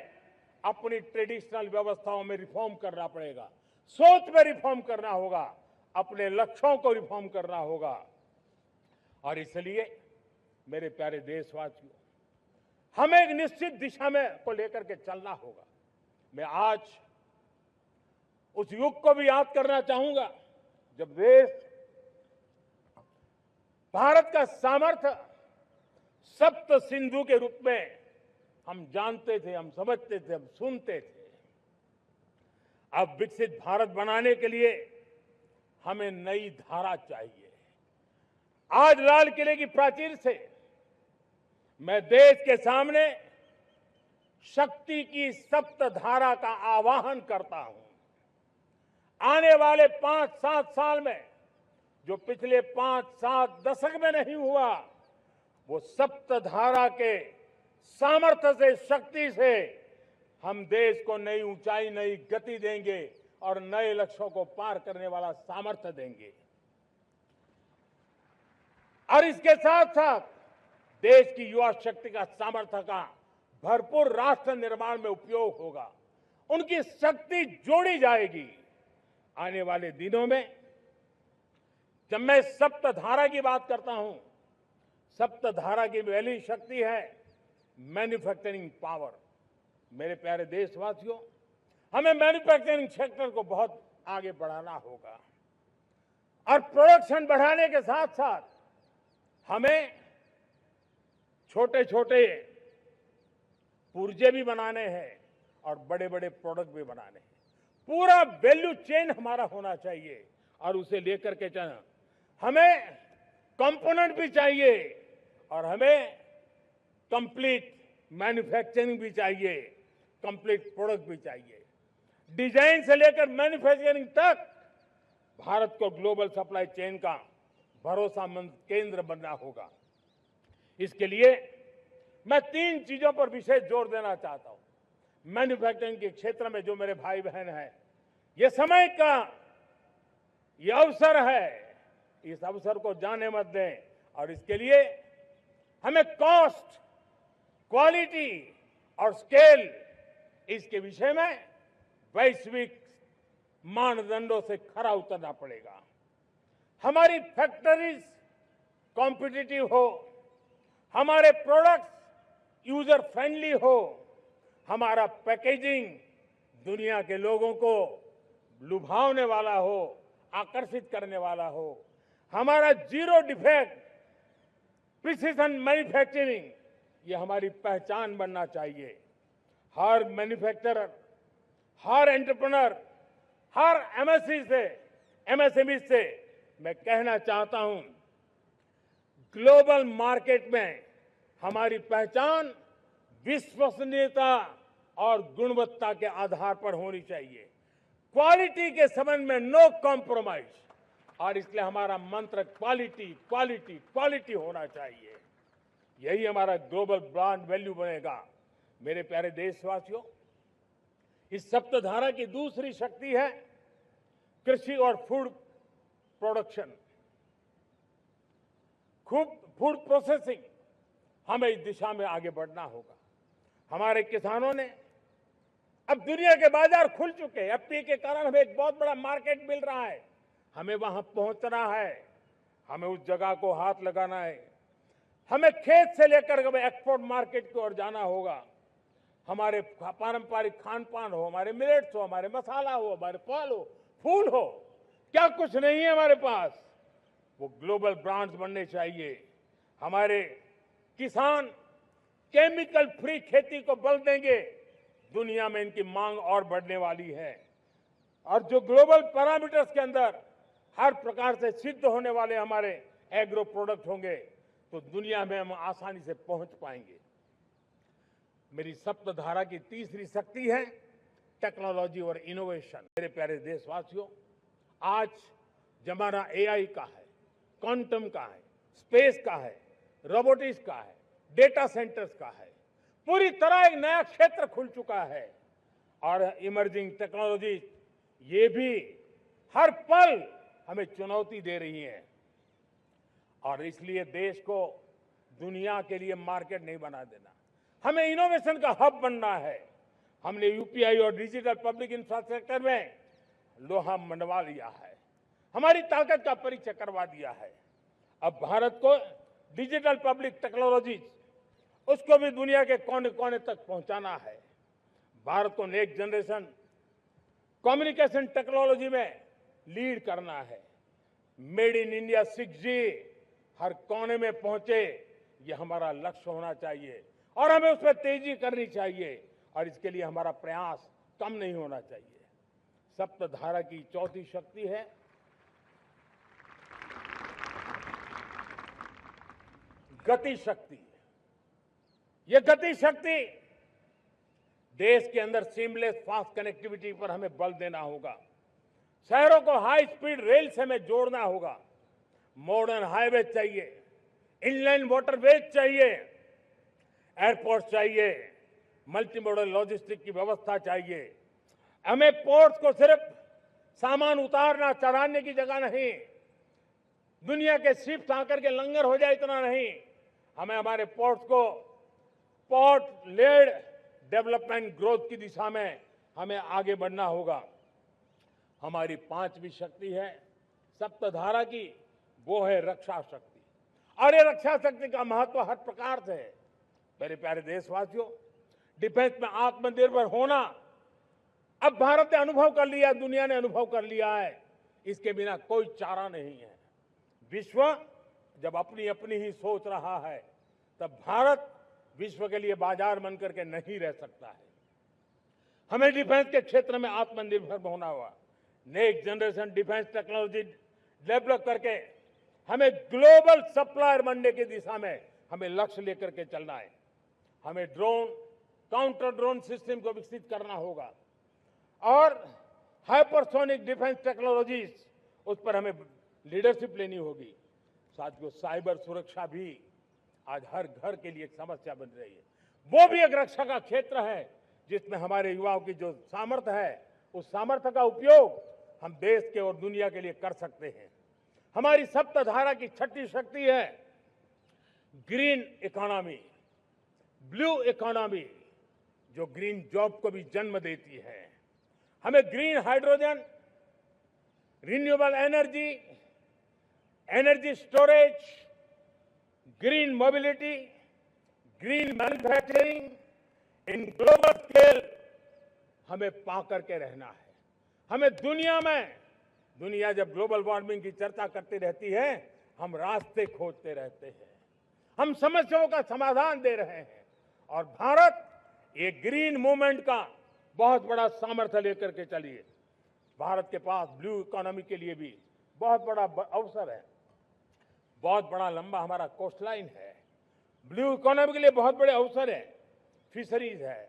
अपनी ट्रेडिशनल व्यवस्थाओं में रिफॉर्म करना पड़ेगा, सोच में रिफॉर्म करना होगा, अपने लक्ष्यों को रिफॉर्म करना होगा। और इसलिए मेरे प्यारे देशवासियों, हमें एक निश्चित दिशा में को लेकर के चलना होगा। मैं आज उस युग को भी याद करना चाहूंगा जब देश भारत का सामर्थ्य सप्त सिंधु के रूप में हम जानते थे, हम समझते थे, हम सुनते थे। अब विकसित भारत बनाने के लिए हमें नई धारा चाहिए। आज लाल किले की प्राचीर से मैं देश के सामने शक्ति की सप्त धारा का आवाहन करता हूं। आने वाले 5-7 साल में जो पिछले 5-7 दशक में नहीं हुआ, वो सप्त धारा के सामर्थ्य से, शक्ति से हम देश को नई ऊंचाई, नई गति देंगे और नए लक्ष्यों को पार करने वाला सामर्थ्य देंगे। और इसके साथ साथ देश की युवा शक्ति का सामर्थ्य का भरपूर राष्ट्र निर्माण में उपयोग होगा, उनकी शक्ति जोड़ी जाएगी। आने वाले दिनों में जब मैं सप्तधारा की बात करता हूं, सप्तधारा की पहली शक्ति है मैन्युफैक्चरिंग पावर। मेरे प्यारे देशवासियों, हमें मैन्युफैक्चरिंग सेक्टर को बहुत आगे बढ़ाना होगा और प्रोडक्शन बढ़ाने के साथ साथ हमें छोटे छोटे पुर्जे भी बनाने हैं और बड़े बड़े प्रोडक्ट भी बनाने हैं। पूरा वैल्यू चेन हमारा होना चाहिए और उसे लेकर के चलना। हमें कंपोनेंट भी चाहिए और हमें कंप्लीट मैन्युफैक्चरिंग भी चाहिए, कंप्लीट प्रोडक्ट भी चाहिए। डिजाइन से लेकर मैन्युफैक्चरिंग तक भारत को ग्लोबल सप्लाई चेन का भरोसामंद केंद्र बनना होगा। इसके लिए मैं 3 चीजों पर विशेष जोर देना चाहता हूं। मैन्युफैक्चरिंग के क्षेत्र में जो मेरे भाई बहन हैं, ये समय का ये अवसर है, इस अवसर को जाने मत दें। और इसके लिए हमें कॉस्ट, क्वालिटी और स्केल, इसके विषय में वैश्विक मानदंडों से खरा उतरना पड़ेगा। हमारी फैक्ट्रीज कॉम्पिटिटिव हो, हमारे प्रोडक्ट्स यूजर फ्रेंडली हो, हमारा पैकेजिंग दुनिया के लोगों को लुभावने वाला हो, आकर्षित करने वाला हो, हमारा जीरो डिफेक्ट प्रिसिजन मैन्युफैक्चरिंग, ये हमारी पहचान बनना चाहिए। हर मैन्युफैक्चरर, हर एंटरप्रेन्योर, हर एमएसएमई से मैं कहना चाहता हूं, ग्लोबल मार्केट में हमारी पहचान विश्वसनीयता और गुणवत्ता के आधार पर होनी चाहिए। क्वालिटी के संबंध में नो कॉम्प्रोमाइज, और इसलिए हमारा मंत्र क्वालिटी, क्वालिटी, क्वालिटी होना चाहिए। यही हमारा ग्लोबल ब्रांड वैल्यू बनेगा। मेरे प्यारे देशवासियों, इस सप्तधारा की दूसरी शक्ति है कृषि और फूड प्रोडक्शन, फूड प्रोसेसिंग। हमें इस दिशा में आगे बढ़ना होगा। हमारे किसानों ने, अब दुनिया के बाजार खुल चुके हैं, एफपीए के कारण हमें एक बहुत बड़ा मार्केट मिल रहा है। हमें वहां पहुंचना है, हमें उस जगह को हाथ लगाना है। हमें खेत से लेकर एक्सपोर्ट मार्केट की ओर जाना होगा। हमारे पारंपरिक खान पान हो, हमारे मिलेट्स हो, हमारे मसाला हो, हमारे फल हो, फूल हो, क्या कुछ नहीं है हमारे पास, वो ग्लोबल ब्रांड्स बनने चाहिए। हमारे किसान केमिकल फ्री खेती को बल देंगे, दुनिया में इनकी मांग और बढ़ने वाली है। और जो ग्लोबल पैरामीटर्स के अंदर हर प्रकार से सिद्ध होने वाले हमारे एग्रो प्रोडक्ट होंगे, तो दुनिया में हम आसानी से पहुंच पाएंगे। मेरी सप्तधारा की तीसरी शक्ति है टेक्नोलॉजी और इनोवेशन। मेरे प्यारे देशवासियों, आज जमाना एआई का है, क्वांटम का है, स्पेस का है, रोबोटिक्स का है, डेटा सेंटर्स का है। पूरी तरह एक नया क्षेत्र खुल चुका है और इमर्जिंग टेक्नोलॉजी ये भी हर पल हमें चुनौती दे रही है। और इसलिए देश को दुनिया के लिए मार्केट नहीं बना देना, हमें इनोवेशन का हब बनना है। हमने यूपीआई और डिजिटल पब्लिक इंफ्रास्ट्रक्चर में लोहा मनवा लिया है, हमारी ताकत का परिचय करवा दिया है। अब भारत को डिजिटल पब्लिक टेक्नोलॉजी उसको भी दुनिया के कोने कोने तक पहुंचाना है। भारत को नेक्स्ट जनरेशन कम्युनिकेशन टेक्नोलॉजी में लीड करना है। मेड इन इंडिया 6G हर कोने में पहुंचे, ये हमारा लक्ष्य होना चाहिए और हमें उस पर तेजी करनी चाहिए और इसके लिए हमारा प्रयास कम नहीं होना चाहिए। सप्तधारा की चौथी शक्ति है गति शक्ति। ये गति शक्ति देश के अंदर सीमलेस फास्ट कनेक्टिविटी पर हमें बल देना होगा। शहरों को हाई स्पीड रेल से हमें जोड़ना होगा। मॉडर्न हाईवे चाहिए, इनलाइन वाटरवेज चाहिए, एयरपोर्ट चाहिए, मल्टी मॉडल लॉजिस्टिक की व्यवस्था चाहिए। हमें पोर्ट्स को सिर्फ सामान उतारना चढ़ाने की जगह नहीं, दुनिया के शिप्स आकर के लंगर हो जाए इतना नहीं, हमें हमारे पोर्ट्स को पोर्ट लेड डेवलपमेंट ग्रोथ की दिशा में हमें आगे बढ़ना होगा। हमारी पांचवी शक्ति है सप्तधारा की, वो है रक्षा शक्ति। और ये रक्षा शक्ति का महत्व हर प्रकार से है। मेरे प्यारे देशवासियों, डिफेंस में आत्मनिर्भर होना अब भारत ने अनुभव कर लिया, दुनिया ने अनुभव कर लिया है, इसके बिना कोई चारा नहीं है। विश्व जब अपनी अपनी ही सोच रहा है, तब भारत विश्व के लिए बाजार बन करके नहीं रह सकता है। हमें डिफेंस के क्षेत्र में आत्मनिर्भर होना होगा। Next generation defence technology develop करके हमें ग्लोबल सप्लायर बनने की दिशा में हमें लक्ष्य लेकर के चलना है। हमें ड्रोन, काउंटर ड्रोन सिस्टम को विकसित करना होगा और हाइपरसोनिक डिफेंस टेक्नोलॉजीज, उस पर हमें लीडरशिप लेनी होगी। साथियों, साइबर सुरक्षा भी आज हर घर के लिए एक समस्या बन रही है। वो भी एक रक्षा का क्षेत्र है जिसमें हमारे युवाओं की जो सामर्थ्य है, उस सामर्थ्य का उपयोग हम देश के और दुनिया के लिए कर सकते हैं। हमारी सप्तधारा की छठी शक्ति है ग्रीन इकोनॉमी, ब्लू इकोनॉमी, जो ग्रीन जॉब को भी जन्म देती है। हमें green hydrogen, renewable energy, energy storage, green mobility, green manufacturing in global scale हमें पा करके रहना है। हमें दुनिया जब ग्लोबल वार्मिंग की चर्चा करती रहती है, हम रास्ते खोजते रहते हैं, हम समस्याओं का समाधान दे रहे हैं और भारत ये ग्रीन मूवमेंट का बहुत बड़ा सामर्थ्य लेकर के चलिए। भारत के पास ब्लू इकोनॉमी के लिए भी बहुत बड़ा अवसर है। बहुत बड़ा लंबा हमारा कोस्ट लाइन है। ब्लू इकोनॉमी के लिए बहुत बड़े अवसर है। फिशरीज है,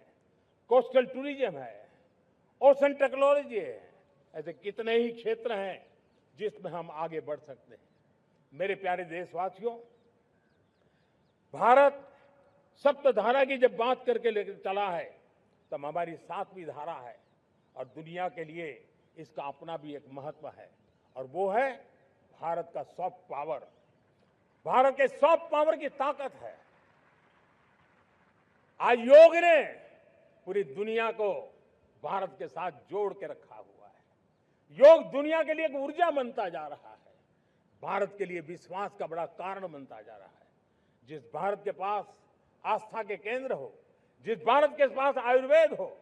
कोस्टल टूरिज्म है, ओशन टेक्नोलॉजी है। ऐसे कितने ही क्षेत्र हैं जिसमें हम आगे बढ़ सकते हैं। मेरे प्यारे देशवासियों, भारत सप्तधारा की जब बात करके लेकर चला है, तब हमारी सातवीं धारा है और दुनिया के लिए इसका अपना भी एक महत्व है और वो है भारत का सॉफ्ट पावर। भारत के सॉफ्ट पावर की ताकत है। आज योग ने पूरी दुनिया को भारत के साथ जोड़ के रखा हुआ है। योग दुनिया के लिए एक ऊर्जा बनता जा रहा है, भारत के लिए विश्वास का बड़ा कारण बनता जा रहा है। जिस भारत के पास आस्था के केंद्र हो, जिस भारत के पास आयुर्वेद हो,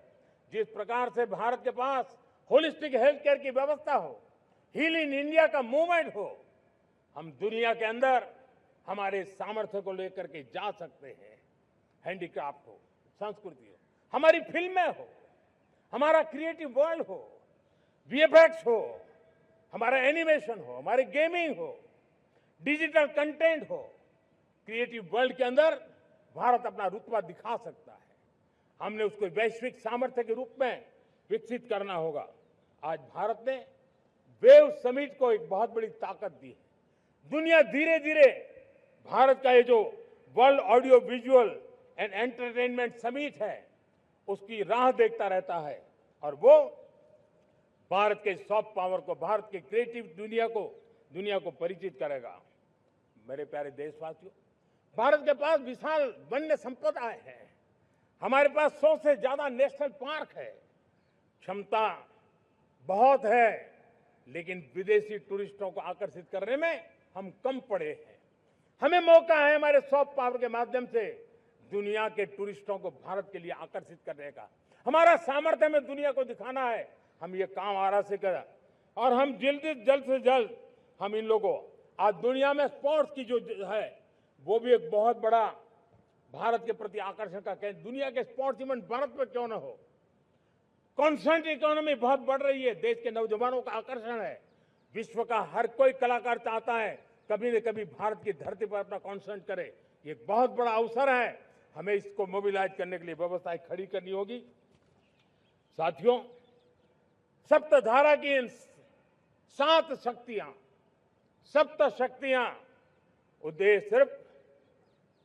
जिस प्रकार से भारत के पास होलिस्टिक हेल्थ केयर की व्यवस्था हो, हील इन इंडिया का मूवमेंट हो, हम दुनिया के अंदर हमारे सामर्थ्य को लेकर के जा सकते हैं। हैंडीक्राफ्ट हो, संस्कृति हो, हमारी फिल्में हो, हमारा क्रिएटिव वर्ल्ड हो, वीएफएक्स हो, हमारा एनिमेशन हो, हमारी गेमिंग हो, डिजिटल कंटेंट हो, क्रिएटिव वर्ल्ड के अंदर भारत अपना रुतबा दिखा सकता है। हमने उसको वैश्विक सामर्थ्य के रूप में विकसित करना होगा। आज भारत ने वेव समिट को एक बहुत बड़ी ताकत दी है। दुनिया धीरे धीरे भारत का ये जो world audio visual and entertainment summit है, उसकी राह देखता रहता है और वो भारत के सॉफ्ट पावर को, भारत के क्रिएटिव दुनिया को परिचित करेगा। मेरे प्यारे देशवासियों, भारत के पास विशाल वन्य संपदाएं हैं। हमारे पास 100 से ज्यादा नेशनल पार्क है, क्षमता बहुत है, लेकिन विदेशी टूरिस्टों को आकर्षित करने में हम कम पड़े हैं। हमें मौका है हमारे सॉफ्ट पावर के माध्यम से दुनिया के टूरिस्टों को भारत के लिए आकर्षित करने का। हमारा सामर्थ्य हमें दुनिया को दिखाना है। हम ये काम आरा से करें और हम जल्द से जल्द हम इन लोगों आज दुनिया में स्पोर्ट्स की जो है वो भी एक बहुत बड़ा भारत के प्रति आकर्षण का केंद्र। दुनिया के स्पोर्ट्स इवेंट भारत में क्यों न हो। कॉन्स्टेंट इकोनॉमी बहुत बढ़ रही है, देश के नौजवानों का आकर्षण है। विश्व का हर कोई कलाकार चाहता है कभी न कभी भारत की धरती पर अपना कॉन्सर्ट करे। ये एक बहुत बड़ा अवसर है, हमें इसको मोबिलाइज करने के लिए व्यवस्थाएं खड़ी करनी होगी। साथियों, सप्तधारा की इन 7 शक्तियां उद्देश्य सिर्फ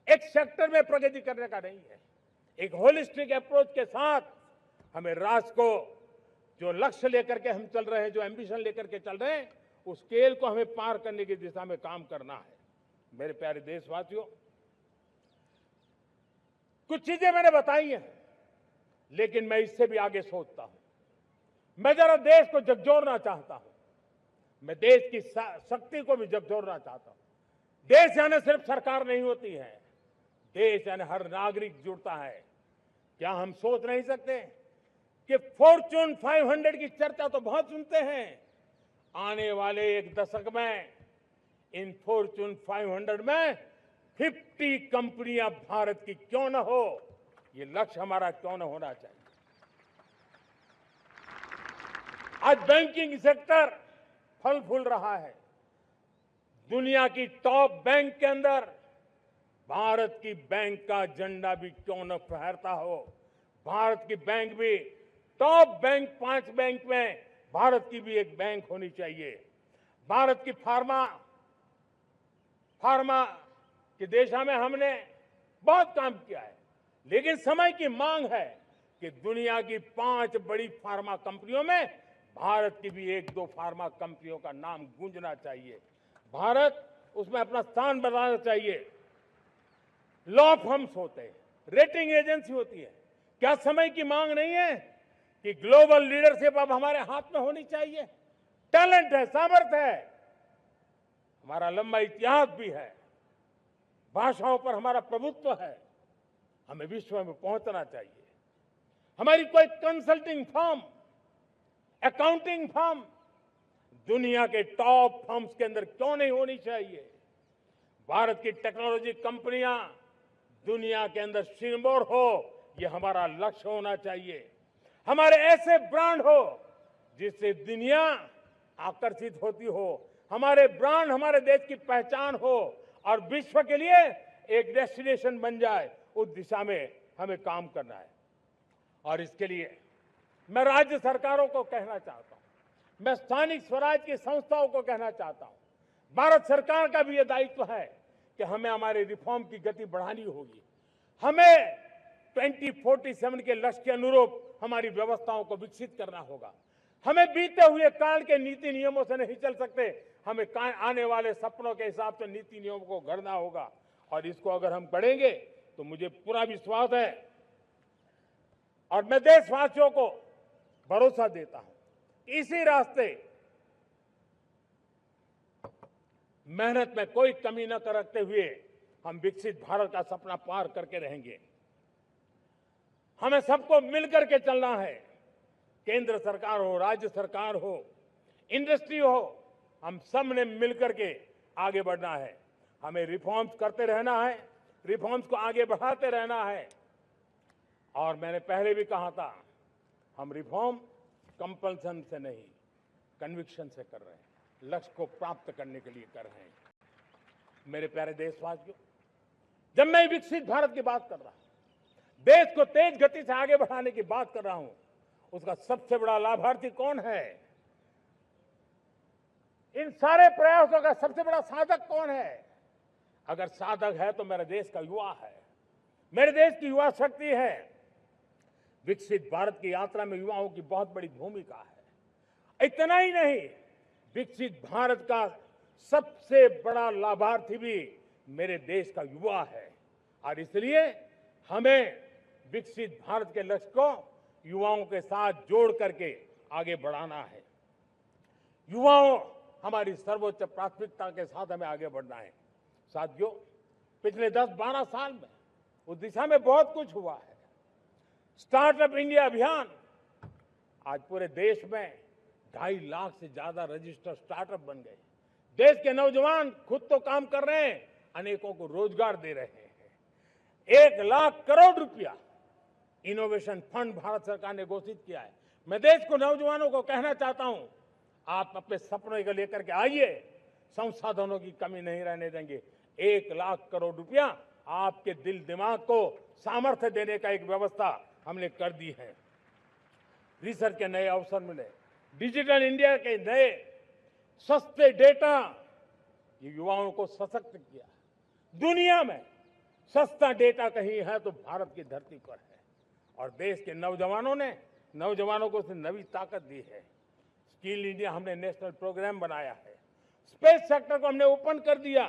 एक सेक्टर में प्रगति करने का नहीं है। एक होलिस्टिक अप्रोच के साथ हमें राष्ट्र को जो लक्ष्य लेकर के हम चल रहे हैं, जो एम्बिशन लेकर के चल रहे हैं, उस स्केल को हमें पार करने की दिशा में काम करना है। मेरे प्यारे देशवासियों, कुछ चीजें मैंने बताई हैं, लेकिन मैं इससे भी आगे सोचता हूं। मैं जरा देश को झकझोरना चाहता हूं। मैं देश की शक्ति को भी झकझोरना चाहता हूं। देश यानी सिर्फ सरकार नहीं होती है, देश यानी हर नागरिक जुड़ता है। क्या हम सोच नहीं सकते कि फॉर्च्यून 500 की चर्चा तो बहुत सुनते हैं, आने वाले एक दशक में इन फॉर्च्यून 500 में 50 कंपनियां भारत की क्यों न हो, ये लक्ष्य हमारा क्यों न होना चाहिए। आज बैंकिंग सेक्टर फल फूल रहा है। दुनिया की टॉप बैंक के अंदर भारत की बैंक का झंडा भी क्यों न फहरता हो। भारत की बैंक भी टॉप बैंक 5 बैंक में भारत की भी एक बैंक होनी चाहिए। भारत की फार्मा की दिशा में हमने बहुत काम किया है, लेकिन समय की मांग है कि दुनिया की 5 बड़ी फार्मा कंपनियों में भारत की भी 1-2 फार्मा कंपनियों का नाम गूंजना चाहिए। भारत उसमें अपना स्थान बनाना चाहिए। लॉ फर्म्स होते हैं, रेटिंग एजेंसी होती है। क्या समय की मांग नहीं है कि ग्लोबल लीडरशिप अब हमारे हाथ में होनी चाहिए। टैलेंट है, सामर्थ्य है, हमारा लंबा इतिहास भी है, भाषाओं पर हमारा प्रभुत्व है। हमें विश्व में पहुंचना चाहिए। हमारी कोई कंसल्टिंग फर्म, अकाउंटिंग फर्म दुनिया के टॉप फर्म्स के अंदर क्यों नहीं होनी चाहिए। भारत की टेक्नोलॉजी कंपनियां दुनिया के अंदर सिरमौर हो, ये हमारा लक्ष्य होना चाहिए। हमारे ऐसे ब्रांड हो जिससे दुनिया आकर्षित होती हो। हमारे ब्रांड हमारे देश की पहचान हो और विश्व के लिए एक डेस्टिनेशन बन जाए। उस दिशा में हमें काम करना है और इसके लिए मैं राज्य सरकारों को कहना चाहता हूं, मैं स्थानिक स्वराज की संस्थाओं को कहना चाहता हूं, भारत सरकार का भी यह दायित्व है कि हमें हमारे रिफॉर्म की गति बढ़ानी होगी। हमें 2047 के लक्ष्य के अनुरूप हमारी व्यवस्थाओं को विकसित करना होगा। हमें बीते हुए काल के नीति नियमों से नहीं चल सकते। हमें आने वाले सपनों के हिसाब से नीति नियमों को गढ़ना होगा और इसको अगर हम गढ़ेंगे तो मुझे पूरा विश्वास है और मैं देशवासियों को भरोसा देता हूं, इसी रास्ते मेहनत में कोई कमी न करते हुए हम विकसित भारत का सपना पार करके रहेंगे। हमें सबको मिलकर के चलना है। केंद्र सरकार हो, राज्य सरकार हो, इंडस्ट्री हो, हम सब ने मिलकर के आगे बढ़ना है। हमें रिफॉर्म्स करते रहना है, रिफॉर्म्स को आगे बढ़ाते रहना है। और मैंने पहले भी कहा था, हम रिफॉर्म कंपल्सन से नहीं, कन्विक्शन से कर रहे हैं, लक्ष्य को प्राप्त करने के लिए कर रहे हैं। मेरे प्यारे देशवासियों, जब मैं विकसित भारत की बात कर रहा हूं, देश को तेज गति से आगे बढ़ाने की बात कर रहा हूं, उसका सबसे बड़ा लाभार्थी कौन है? इन सारे प्रयासों का सबसे बड़ा साधक कौन है? अगर साधक है तो मेरे देश का युवा है, मेरे देश की युवा शक्ति है। विकसित भारत की यात्रा में युवाओं की बहुत बड़ी भूमिका है। इतना ही नहीं, विकसित भारत का सबसे बड़ा लाभार्थी भी मेरे देश का युवा है और इसलिए हमें विकसित भारत के लक्ष्य को युवाओं के साथ जोड़ करके आगे बढ़ाना है। युवाओं हमारी सर्वोच्च प्राथमिकता के साथ हमें आगे बढ़ना है। साथियों, पिछले 10-12 साल में उस दिशा में बहुत कुछ हुआ है। स्टार्टअप इंडिया अभियान, आज पूरे देश में 2.5 लाख से ज्यादा रजिस्टर्ड स्टार्टअप बन गए। देश के नौजवान खुद तो काम कर रहे हैं, अनेकों को रोजगार दे रहे हैं। 1 लाख करोड़ रुपया इनोवेशन फंड भारत सरकार ने घोषित किया है। मैं देश को, नौजवानों को कहना चाहता हूं, आप अपने सपनों को लेकर के आइए, संसाधनों की कमी नहीं रहने देंगे। 1 लाख करोड़ रुपया आपके दिल दिमाग को सामर्थ्य देने का एक व्यवस्था हमने कर दी है। रिसर्च के नए अवसर मिले, डिजिटल इंडिया के नए सस्ते डेटा, ये युवाओं को सशक्त किया। दुनिया में सस्ता डेटा कहीं है तो भारत की धरती पर है, और देश के नौजवानों को उसने नई ताकत दी है। स्किल इंडिया हमने नेशनल प्रोग्राम बनाया है। स्पेस सेक्टर को हमने ओपन कर दिया।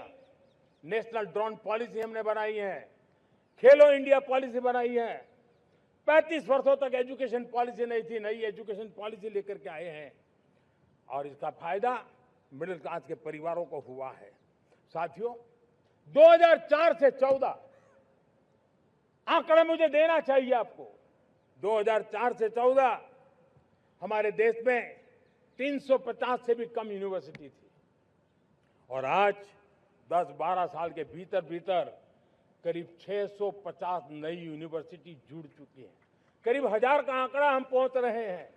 नेशनल ड्रोन पॉलिसी हमने बनाई है। खेलो इंडिया पॉलिसी बनाई है। 35 वर्षों तक एजुकेशन पॉलिसी नहीं थी, नई एजुकेशन पॉलिसी लेकर के आए हैं, और इसका फायदा मिडिल क्लास के परिवारों को हुआ है। साथियों, 2004 से 14 आंकड़े मुझे देना चाहिए आपको। 2004 से 14 हमारे देश में 350 से भी कम यूनिवर्सिटी थी, और आज 10-12 साल के भीतर भीतर करीब 650 नई यूनिवर्सिटी जुड़ चुकी है। करीब 1000 का आंकड़ा हम पहुंच रहे हैं।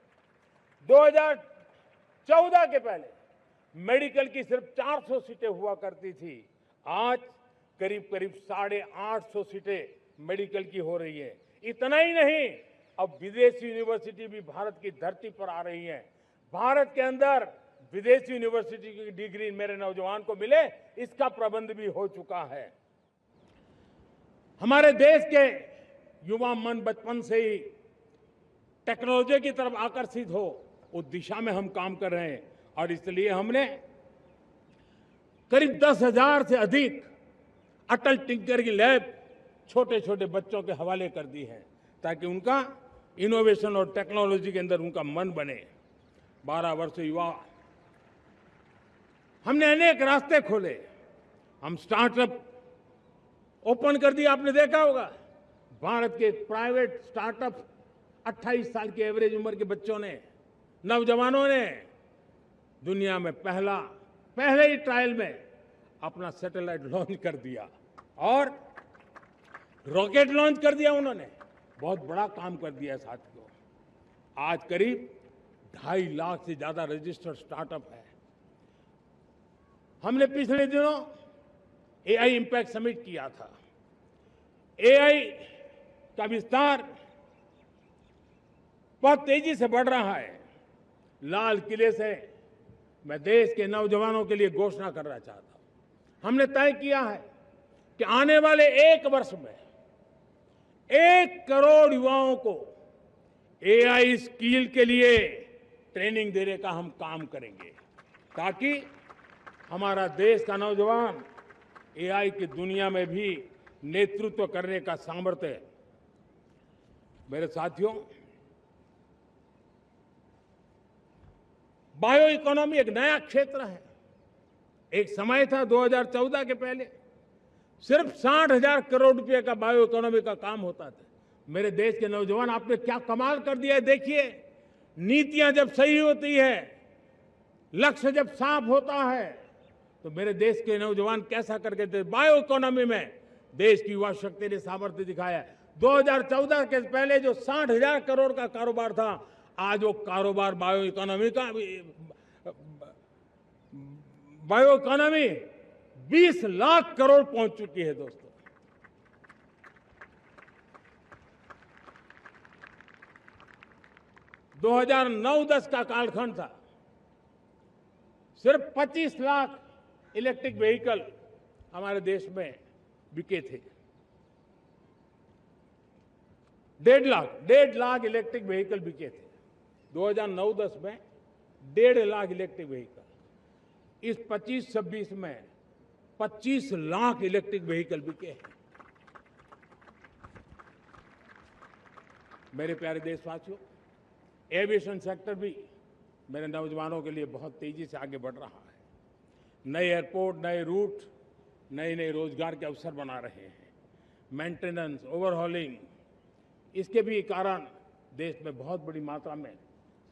2014 के पहले मेडिकल की सिर्फ 400 सीटें हुआ करती थी, आज करीब 850 सीटें मेडिकल की हो रही है। इतना ही नहीं, अब विदेशी यूनिवर्सिटी भी भारत की धरती पर आ रही है। भारत के अंदर विदेशी यूनिवर्सिटी की डिग्री मेरे नौजवान को मिले, इसका प्रबंध भी हो चुका है। हमारे देश के युवा मन बचपन से ही टेक्नोलॉजी की तरफ आकर्षित हो, उस दिशा में हम काम कर रहे हैं, और इसलिए हमने करीब 10,000 से अधिक अटल टिंकरिंग लैब छोटे छोटे बच्चों के हवाले कर दी है, ताकि उनका इनोवेशन और टेक्नोलॉजी के अंदर उनका मन बने। 12 वर्ष युवा, हमने अनेक रास्ते खोले। हम स्टार्टअप ओपन कर दिया। आपने देखा होगा, भारत के प्राइवेट स्टार्टअप 28 साल की एवरेज उम्र के बच्चों ने, नौजवानों ने दुनिया में पहले ही ट्रायल में अपना सैटेलाइट लॉन्च कर दिया और रॉकेट लॉन्च कर दिया। उन्होंने बहुत बड़ा काम कर दिया साथियों। आज करीब 2.5 लाख से ज्यादा रजिस्टर्ड स्टार्टअप है। हमने पिछले दिनों एआई इंपैक्ट समिट किया था। एआई का विस्तार बहुत तेजी से बढ़ रहा है। लाल किले से मैं देश के नौजवानों के लिए घोषणा करना चाहता हूं। हमने तय किया है कि आने वाले 1 वर्ष में 1 करोड़ युवाओं को एआई स्किल के लिए ट्रेनिंग देने का हम काम करेंगे, ताकि हमारा देश का नौजवान एआई की दुनिया में भी नेतृत्व करने का सामर्थ्य। मेरे साथियों, बायो इकोनॉमी एक नया क्षेत्र है। एक समय था 2014 के पहले सिर्फ 60,000 करोड़ रुपए का बायो इकोनॉमी का काम होता था। मेरे देश के नौजवान, आपने क्या कमाल कर दिया है। देखिए, नीतियां जब सही होती है, लक्ष्य जब साफ होता है, तो मेरे देश के नौजवान कैसा करके थे। बायो इकोनॉमी में देश की युवा शक्ति ने सामर्थ्य दिखाया है। 2014 के पहले जो 60,000 करोड़ का कारोबार था, आज वो कारोबार बायो इकोनॉमी 20 लाख करोड़ पहुंच चुकी है। दोस्तों, दो 2009-10 का कालखंड था, सिर्फ 25 लाख इलेक्ट्रिक व्हीकल हमारे देश में बिके थे। 1.5 लाख इलेक्ट्रिक व्हीकल बिके थे 2009-10 में। 1.5 लाख इलेक्ट्रिक व्हीकल। इस 25-26 में 25 लाख इलेक्ट्रिक व्हीकल बिके हैं। मेरे प्यारे देशवासियों, एविएशन सेक्टर भी मेरे नौजवानों के लिए बहुत तेजी से आगे बढ़ रहा है। नए एयरपोर्ट, नए रूट, नए नए रोजगार के अवसर बना रहे हैं। मेंटेनेंस, ओवरहॉलिंग, इसके भी कारण देश में बहुत बड़ी मात्रा में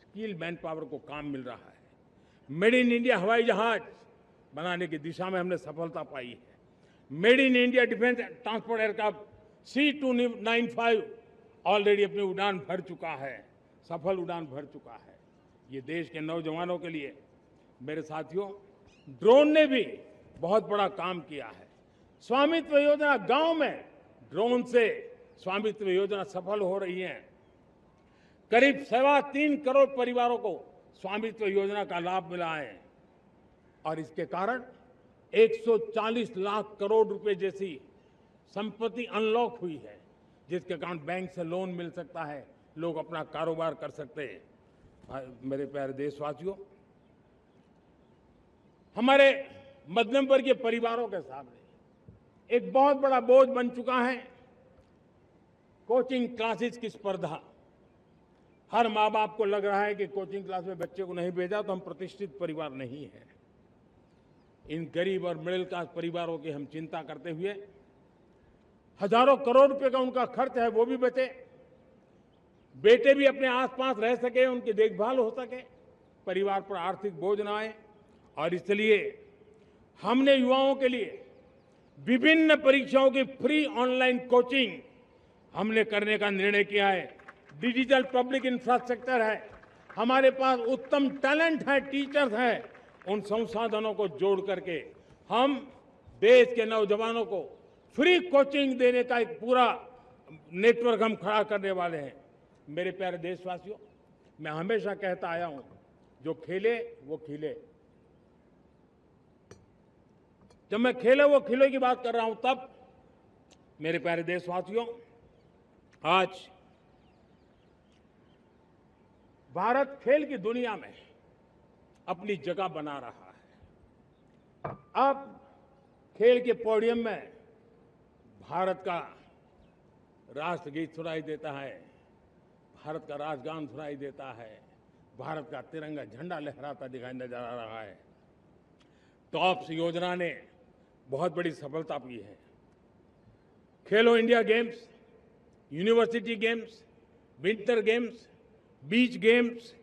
स्किल मैन पावर को काम मिल रहा है। मेड इन इंडिया हवाई जहाज बनाने की दिशा में हमने सफलता पाई है। Made in India defence transport aircraft C295 already अपनी उड़ान भर चुका है, सफल उड़ान भर चुका है। ये देश के नौजवानों के लिए, मेरे साथियों, ड्रोन ने भी बहुत बड़ा काम किया है। स्वामित्व योजना, गांव में ड्रोन से स्वामित्व योजना सफल हो रही है। करीब 3.25 करोड़ परिवारों को स्वामित्व योजना का लाभ मिला है और इसके कारण 140 लाख करोड़ रुपए जैसी संपत्ति अनलॉक हुई है, जिसके कारण बैंक से लोन मिल सकता है, लोग अपना कारोबार कर सकते हैं। मेरे प्यारे देशवासियों, हमारे मध्यम वर्गीय परिवारों के सामने एक बहुत बड़ा बोझ बन चुका है कोचिंग क्लासेस की स्पर्धा। हर माँ बाप को लग रहा है कि कोचिंग क्लास में बच्चे को नहीं भेजा तो हम प्रतिष्ठित परिवार नहीं है। इन गरीब और मिडिल क्लास परिवारों की हम चिंता करते हुए हजारों करोड़ रुपए का उनका खर्च है वो भी बचे, बेटे भी अपने आसपास रह सके, उनकी देखभाल हो सके, परिवार पर आर्थिक बोझ न आए। और इसलिए हमने युवाओं के लिए विभिन्न परीक्षाओं की फ्री ऑनलाइन कोचिंग हमने करने का निर्णय किया है। डिजिटल पब्लिक इंफ्रास्ट्रक्चर है, हमारे पास उत्तम टैलेंट है, टीचर्स हैं, उन संसाधनों को जोड़ करके हम देश के नौजवानों को फ्री कोचिंग देने का एक पूरा नेटवर्क हम खड़ा करने वाले हैं। मेरे प्यारे देशवासियों, मैं हमेशा कहता आया हूं, जो खेले वो खिले। जब मैं खेले वो खिले की बात कर रहा हूं, तब मेरे प्यारे देशवासियों, आज भारत खेल की दुनिया में अपनी जगह बना रहा है। अब खेल के पोडियम में भारत का राष्ट्रगीत सुनाई देता है, भारत का राष्ट्रगान सुनाई देता है, भारत का तिरंगा झंडा लहराता दिखाई नजर आ रहा है। टॉप्स योजना ने बहुत बड़ी सफलता पाई है। खेलो India games, university games, winter games, beach games,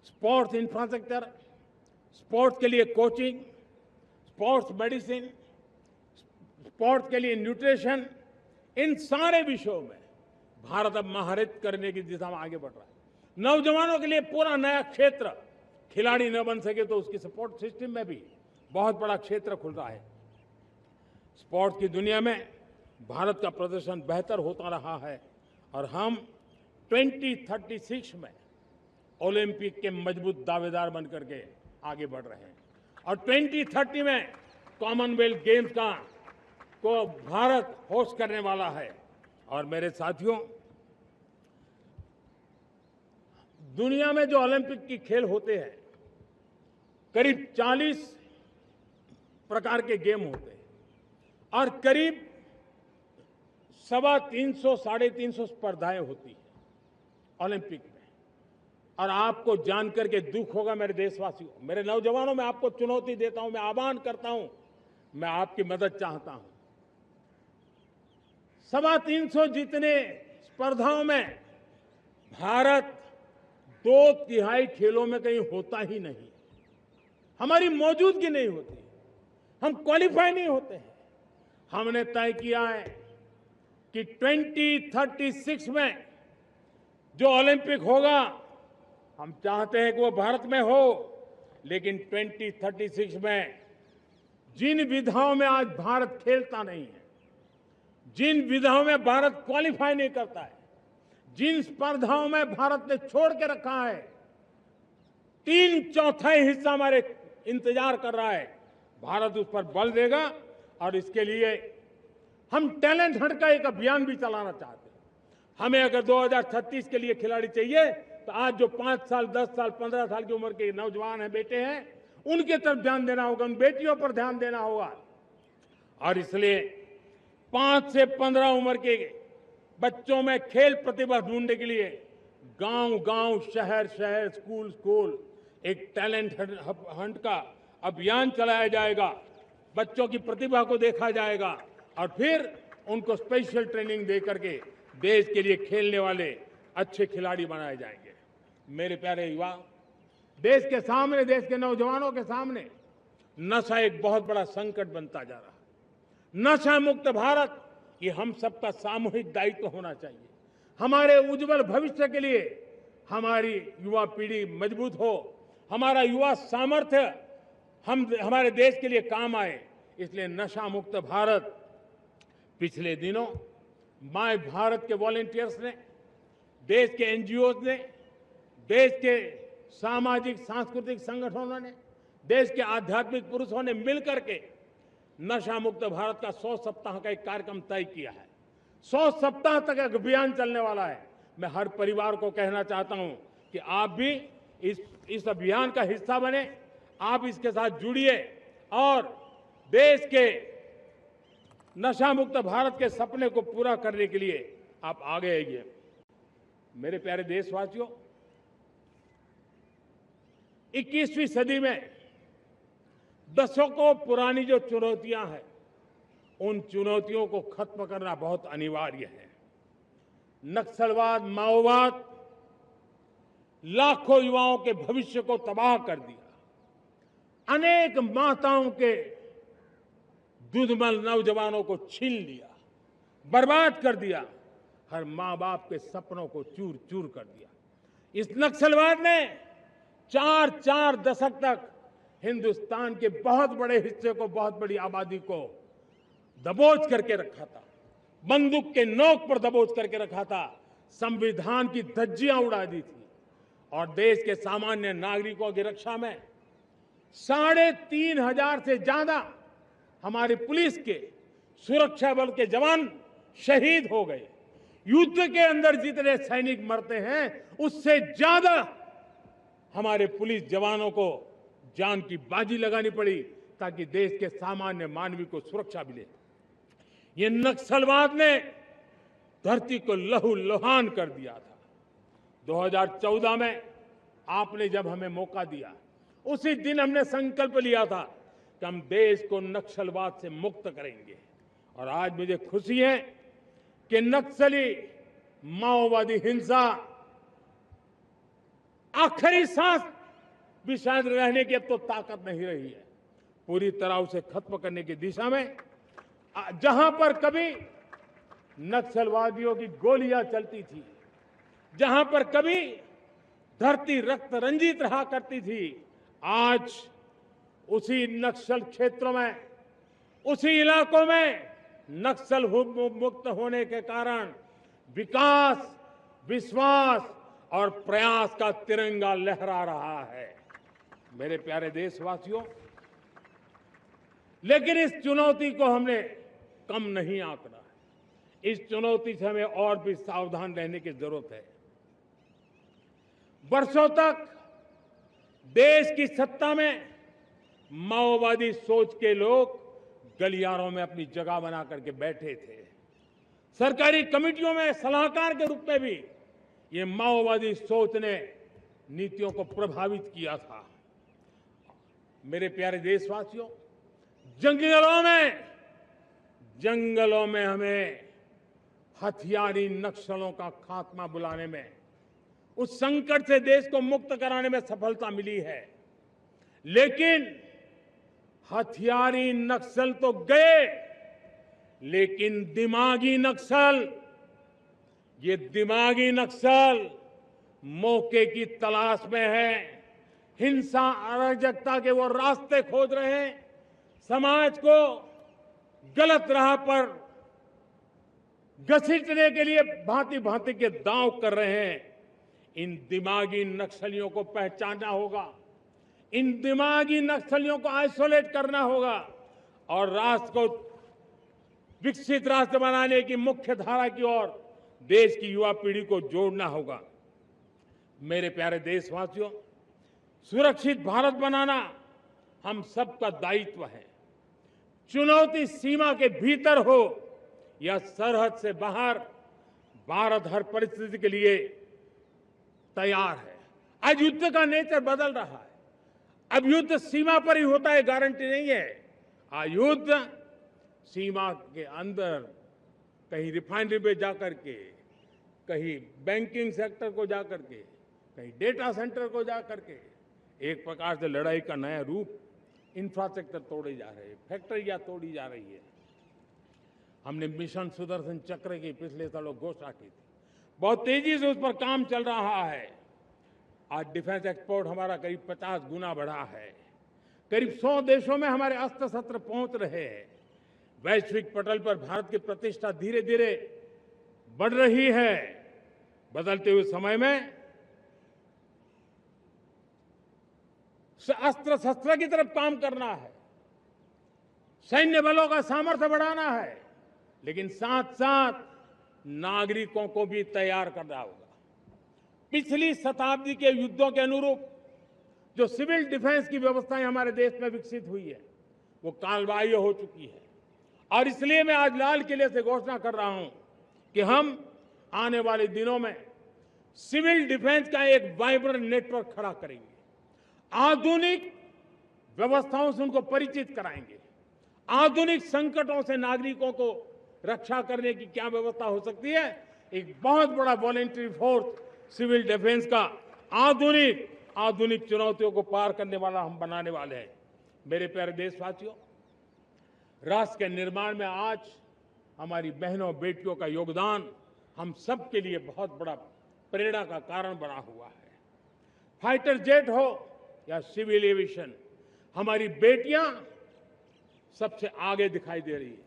sports infrastructure, sports के लिए कोचिंग, स्पोर्ट्स मेडिसिन, स्पोर्ट्स के लिए न्यूट्रिशन, इन सारे विषयों में भारत अब महारत करने की दिशा में आगे बढ़ रहा है। नौजवानों के लिए पूरा नया क्षेत्र, खिलाड़ी न बन सके तो उसकी सपोर्ट सिस्टम में भी बहुत बड़ा क्षेत्र खुल रहा है। स्पोर्ट्स की दुनिया में भारत का प्रदर्शन बेहतर होता रहा है और हम 2036 में ओलंपिक के मजबूत दावेदार बनकर के आगे बढ़ रहे हैं और 2030 में कॉमनवेल्थ गेम्स को भारत होस्ट करने वाला है। और मेरे साथियों, दुनिया में जो ओलंपिक की खेल होते हैं, करीब 40 प्रकार के गेम होते हैं और करीब 350 साढ़े 350 स्पर्धाएं होती हैं ओलंपिक में। और आपको जानकर के दुख होगा मेरे देशवासियों, मेरे नौजवानों, मैं आपको चुनौती देता हूं, मैं आह्वान करता हूं, मैं आपकी मदद चाहता हूं। 350 जितने स्पर्धाओं में भारत 2/3 खेलों में कहीं होता ही नहीं, हमारी मौजूदगी नहीं होती, हम क्वालिफाई नहीं होते हैं। हमने तय किया है कि 2036 में जो ओलंपिक होगा, हम चाहते हैं कि वो भारत में हो, लेकिन 2036 में जिन विधाओं में आज भारत खेलता नहीं है, जिन विधाओं में भारत क्वालिफाई नहीं करता है, जिन स्पर्धाओं में भारत ने छोड़ के रखा है, 3/4 हिस्सा हमारे इंतजार कर रहा है। भारत उस पर बल देगा और इसके लिए हम टैलेंट हंट का एक अभियान भी चलाना चाहते हैं। हमें अगर 2036 के लिए खिलाड़ी चाहिए तो आज जो 5 साल, 10 साल, 15 साल की उम्र के नौजवान हैं, बेटे हैं, उनके तरफ ध्यान देना होगा, उन बेटियों पर ध्यान देना होगा। और इसलिए 5 से 15 उम्र के बच्चों में खेल प्रतिभा ढूंढने के लिए गांव-गांव, शहर-शहर, स्कूल-स्कूल एक टैलेंट हंट का अभियान चलाया जाएगा। बच्चों की प्रतिभा को देखा जाएगा और फिर उनको स्पेशल ट्रेनिंग दे करके देश के लिए खेलने वाले अच्छे खिलाड़ी बनाए जाएंगे। मेरे प्यारे युवा, देश के सामने, देश के नौजवानों के सामने नशा एक बहुत बड़ा संकट बनता जा रहा है। नशा मुक्त भारत, ये हम सबका सामूहिक दायित्व होना चाहिए। हमारे उज्जवल भविष्य के लिए हमारी युवा पीढ़ी मजबूत हो, हमारा युवा सामर्थ्य हमारे देश के लिए काम आए, इसलिए नशा मुक्त भारत। पिछले दिनों माय भारत के वॉलंटियर्स ने, देश के एनजीओ ने, देश के सामाजिक सांस्कृतिक संगठनों ने, देश के आध्यात्मिक पुरुषों ने मिलकर के नशा मुक्त भारत का 100 सप्ताह का एक कार्यक्रम तय किया है। 100 सप्ताह तक एक अभियान चलने वाला है। मैं हर परिवार को कहना चाहता हूं कि आप भी इस अभियान का हिस्सा बने, आप इसके साथ जुड़िए और देश के नशा मुक्त भारत के सपने को पूरा करने के लिए आप आगे आइए। मेरे प्यारे देशवासियों, 21वीं सदी में दशकों पुरानी जो चुनौतियां हैं, उन चुनौतियों को खत्म करना बहुत अनिवार्य है। नक्सलवाद, माओवाद लाखों युवाओं के भविष्य को तबाह कर दिया। अनेक माताओं के दुधमल नौजवानों को छीन लिया, बर्बाद कर दिया। हर मां बाप के सपनों को चूर चूर कर दिया। इस नक्सलवाद ने 4 दशक तक हिंदुस्तान के बहुत बड़े हिस्से को, बहुत बड़ी आबादी को दबोच करके रखा था, बंदूक के नोक पर दबोच करके रखा था, संविधान की धज्जियां उड़ा दी थी और देश के सामान्य नागरिकों की रक्षा में 3,500 से ज्यादा हमारी पुलिस के, सुरक्षा बल के जवान शहीद हो गए। युद्ध के अंदर जितने सैनिक मरते हैं, उससे ज्यादा हमारे पुलिस जवानों को जान की बाजी लगानी पड़ी ताकि देश के सामान्य मानवी को सुरक्षा मिले। ये नक्सलवाद ने धरती को लहूलुहान कर दिया था। 2014 में आपने जब हमें मौका दिया, उसी दिन हमने संकल्प लिया था कि हम देश को नक्सलवाद से मुक्त करेंगे। और आज मुझे खुशी है कि नक्सली माओवादी हिंसा आखिरी सांस भी शायद रहने की अब तो ताकत नहीं रही है। पूरी तरह उसे खत्म करने की दिशा में जहां पर कभी नक्सलवादियों की गोलियां चलती थी, जहां पर कभी धरती रक्त रंजित रहा करती थी, आज उसी नक्सल क्षेत्रों में, उसी इलाकों में नक्सल मुक्त होने के कारण विकास, विश्वास और प्रयास का तिरंगा लहरा रहा है। मेरे प्यारे देशवासियों, लेकिन इस चुनौती को हमने कम नहीं आंकना है। इस चुनौती से हमें और भी सावधान रहने की जरूरत है। वर्षों तक देश की सत्ता में माओवादी सोच के लोग गलियारों में अपनी जगह बना करके बैठे थे। सरकारी कमेटियों में सलाहकार के रूप में भी ये माओवादी सोच ने नीतियों को प्रभावित किया था। मेरे प्यारे देशवासियों, जंगलों में हमें हथियारी नक्सलों का खात्मा बुलाने में, उस संकट से देश को मुक्त कराने में सफलता मिली है। लेकिन हथियारी नक्सल तो गए, लेकिन दिमागी नक्सल, ये दिमागी नक्सल मौके की तलाश में है। हिंसा, अराजकता के वो रास्ते खोज रहे हैं, समाज को गलत राह पर घसीटने के लिए भांति भांति के दांव कर रहे हैं। इन दिमागी नक्सलियों को पहचानना होगा, इन दिमागी नक्सलियों को आइसोलेट करना होगा और राष्ट्र को विकसित राष्ट्र बनाने की मुख्य धारा की ओर देश की युवा पीढ़ी को जोड़ना होगा। मेरे प्यारे देशवासियों, सुरक्षित भारत बनाना हम सबका दायित्व है। चुनौती सीमा के भीतर हो या सरहद से बाहर, भारत हर परिस्थिति के लिए तैयार है। आज युद्ध का नेचर बदल रहा है। अब युद्ध सीमा पर ही होता है, गारंटी नहीं है। आज युद्ध सीमा के अंदर, कहीं रिफाइनरी पे जाकर के, कहीं बैंकिंग सेक्टर को जाकर के, कहीं डेटा सेंटर को जाकर के, एक प्रकार से लड़ाई का नया रूप, इंफ्रास्ट्रक्चर तोड़े जा रहे हैं, फैक्ट्रियां तोड़ी जा रही है। हमने मिशन सुदर्शन चक्र की पिछले सालों घोषणा की थी, बहुत तेजी से उस पर काम चल रहा है। आज डिफेंस एक्सपोर्ट हमारा करीब 50 गुना बढ़ा है। करीब 100 देशों में हमारे अस्त्र शस्त्र पहुंच रहे हैं। वैश्विक पटल पर भारत की प्रतिष्ठा धीरे धीरे बढ़ रही है। बदलते हुए समय में अस्त्र शस्त्र की तरफ काम करना है, सैन्य बलों का सामर्थ्य बढ़ाना है, लेकिन साथ साथ नागरिकों को भी तैयार करना होगा। पिछली शताब्दी के युद्धों के अनुरूप जो सिविल डिफेंस की व्यवस्थाएं हमारे देश में विकसित हुई है, वो कालबाह्य हो चुकी है। और इसलिए मैं आज लाल किले से घोषणा कर रहा हूं कि हम आने वाले दिनों में सिविल डिफेंस का एक वाइब्रेंट नेटवर्क खड़ा करेंगे। आधुनिक व्यवस्थाओं से उनको परिचित कराएंगे। आधुनिक संकटों से नागरिकों को रक्षा करने की क्या व्यवस्था हो सकती है, एक बहुत बड़ा वॉलेंटरी फोर्स सिविल डिफेंस का आधुनिक चुनौतियों को पार करने वाला हम बनाने वाले हैं। मेरे प्यारे देशवासियों, राष्ट्र के निर्माण में आज हमारी बहनों बेटियों का योगदान हम सब के लिए बहुत बड़ा प्रेरणा का कारण बना हुआ है। फाइटर जेट हो या सिविल एविएशन, हमारी बेटियां सबसे आगे दिखाई दे रही है।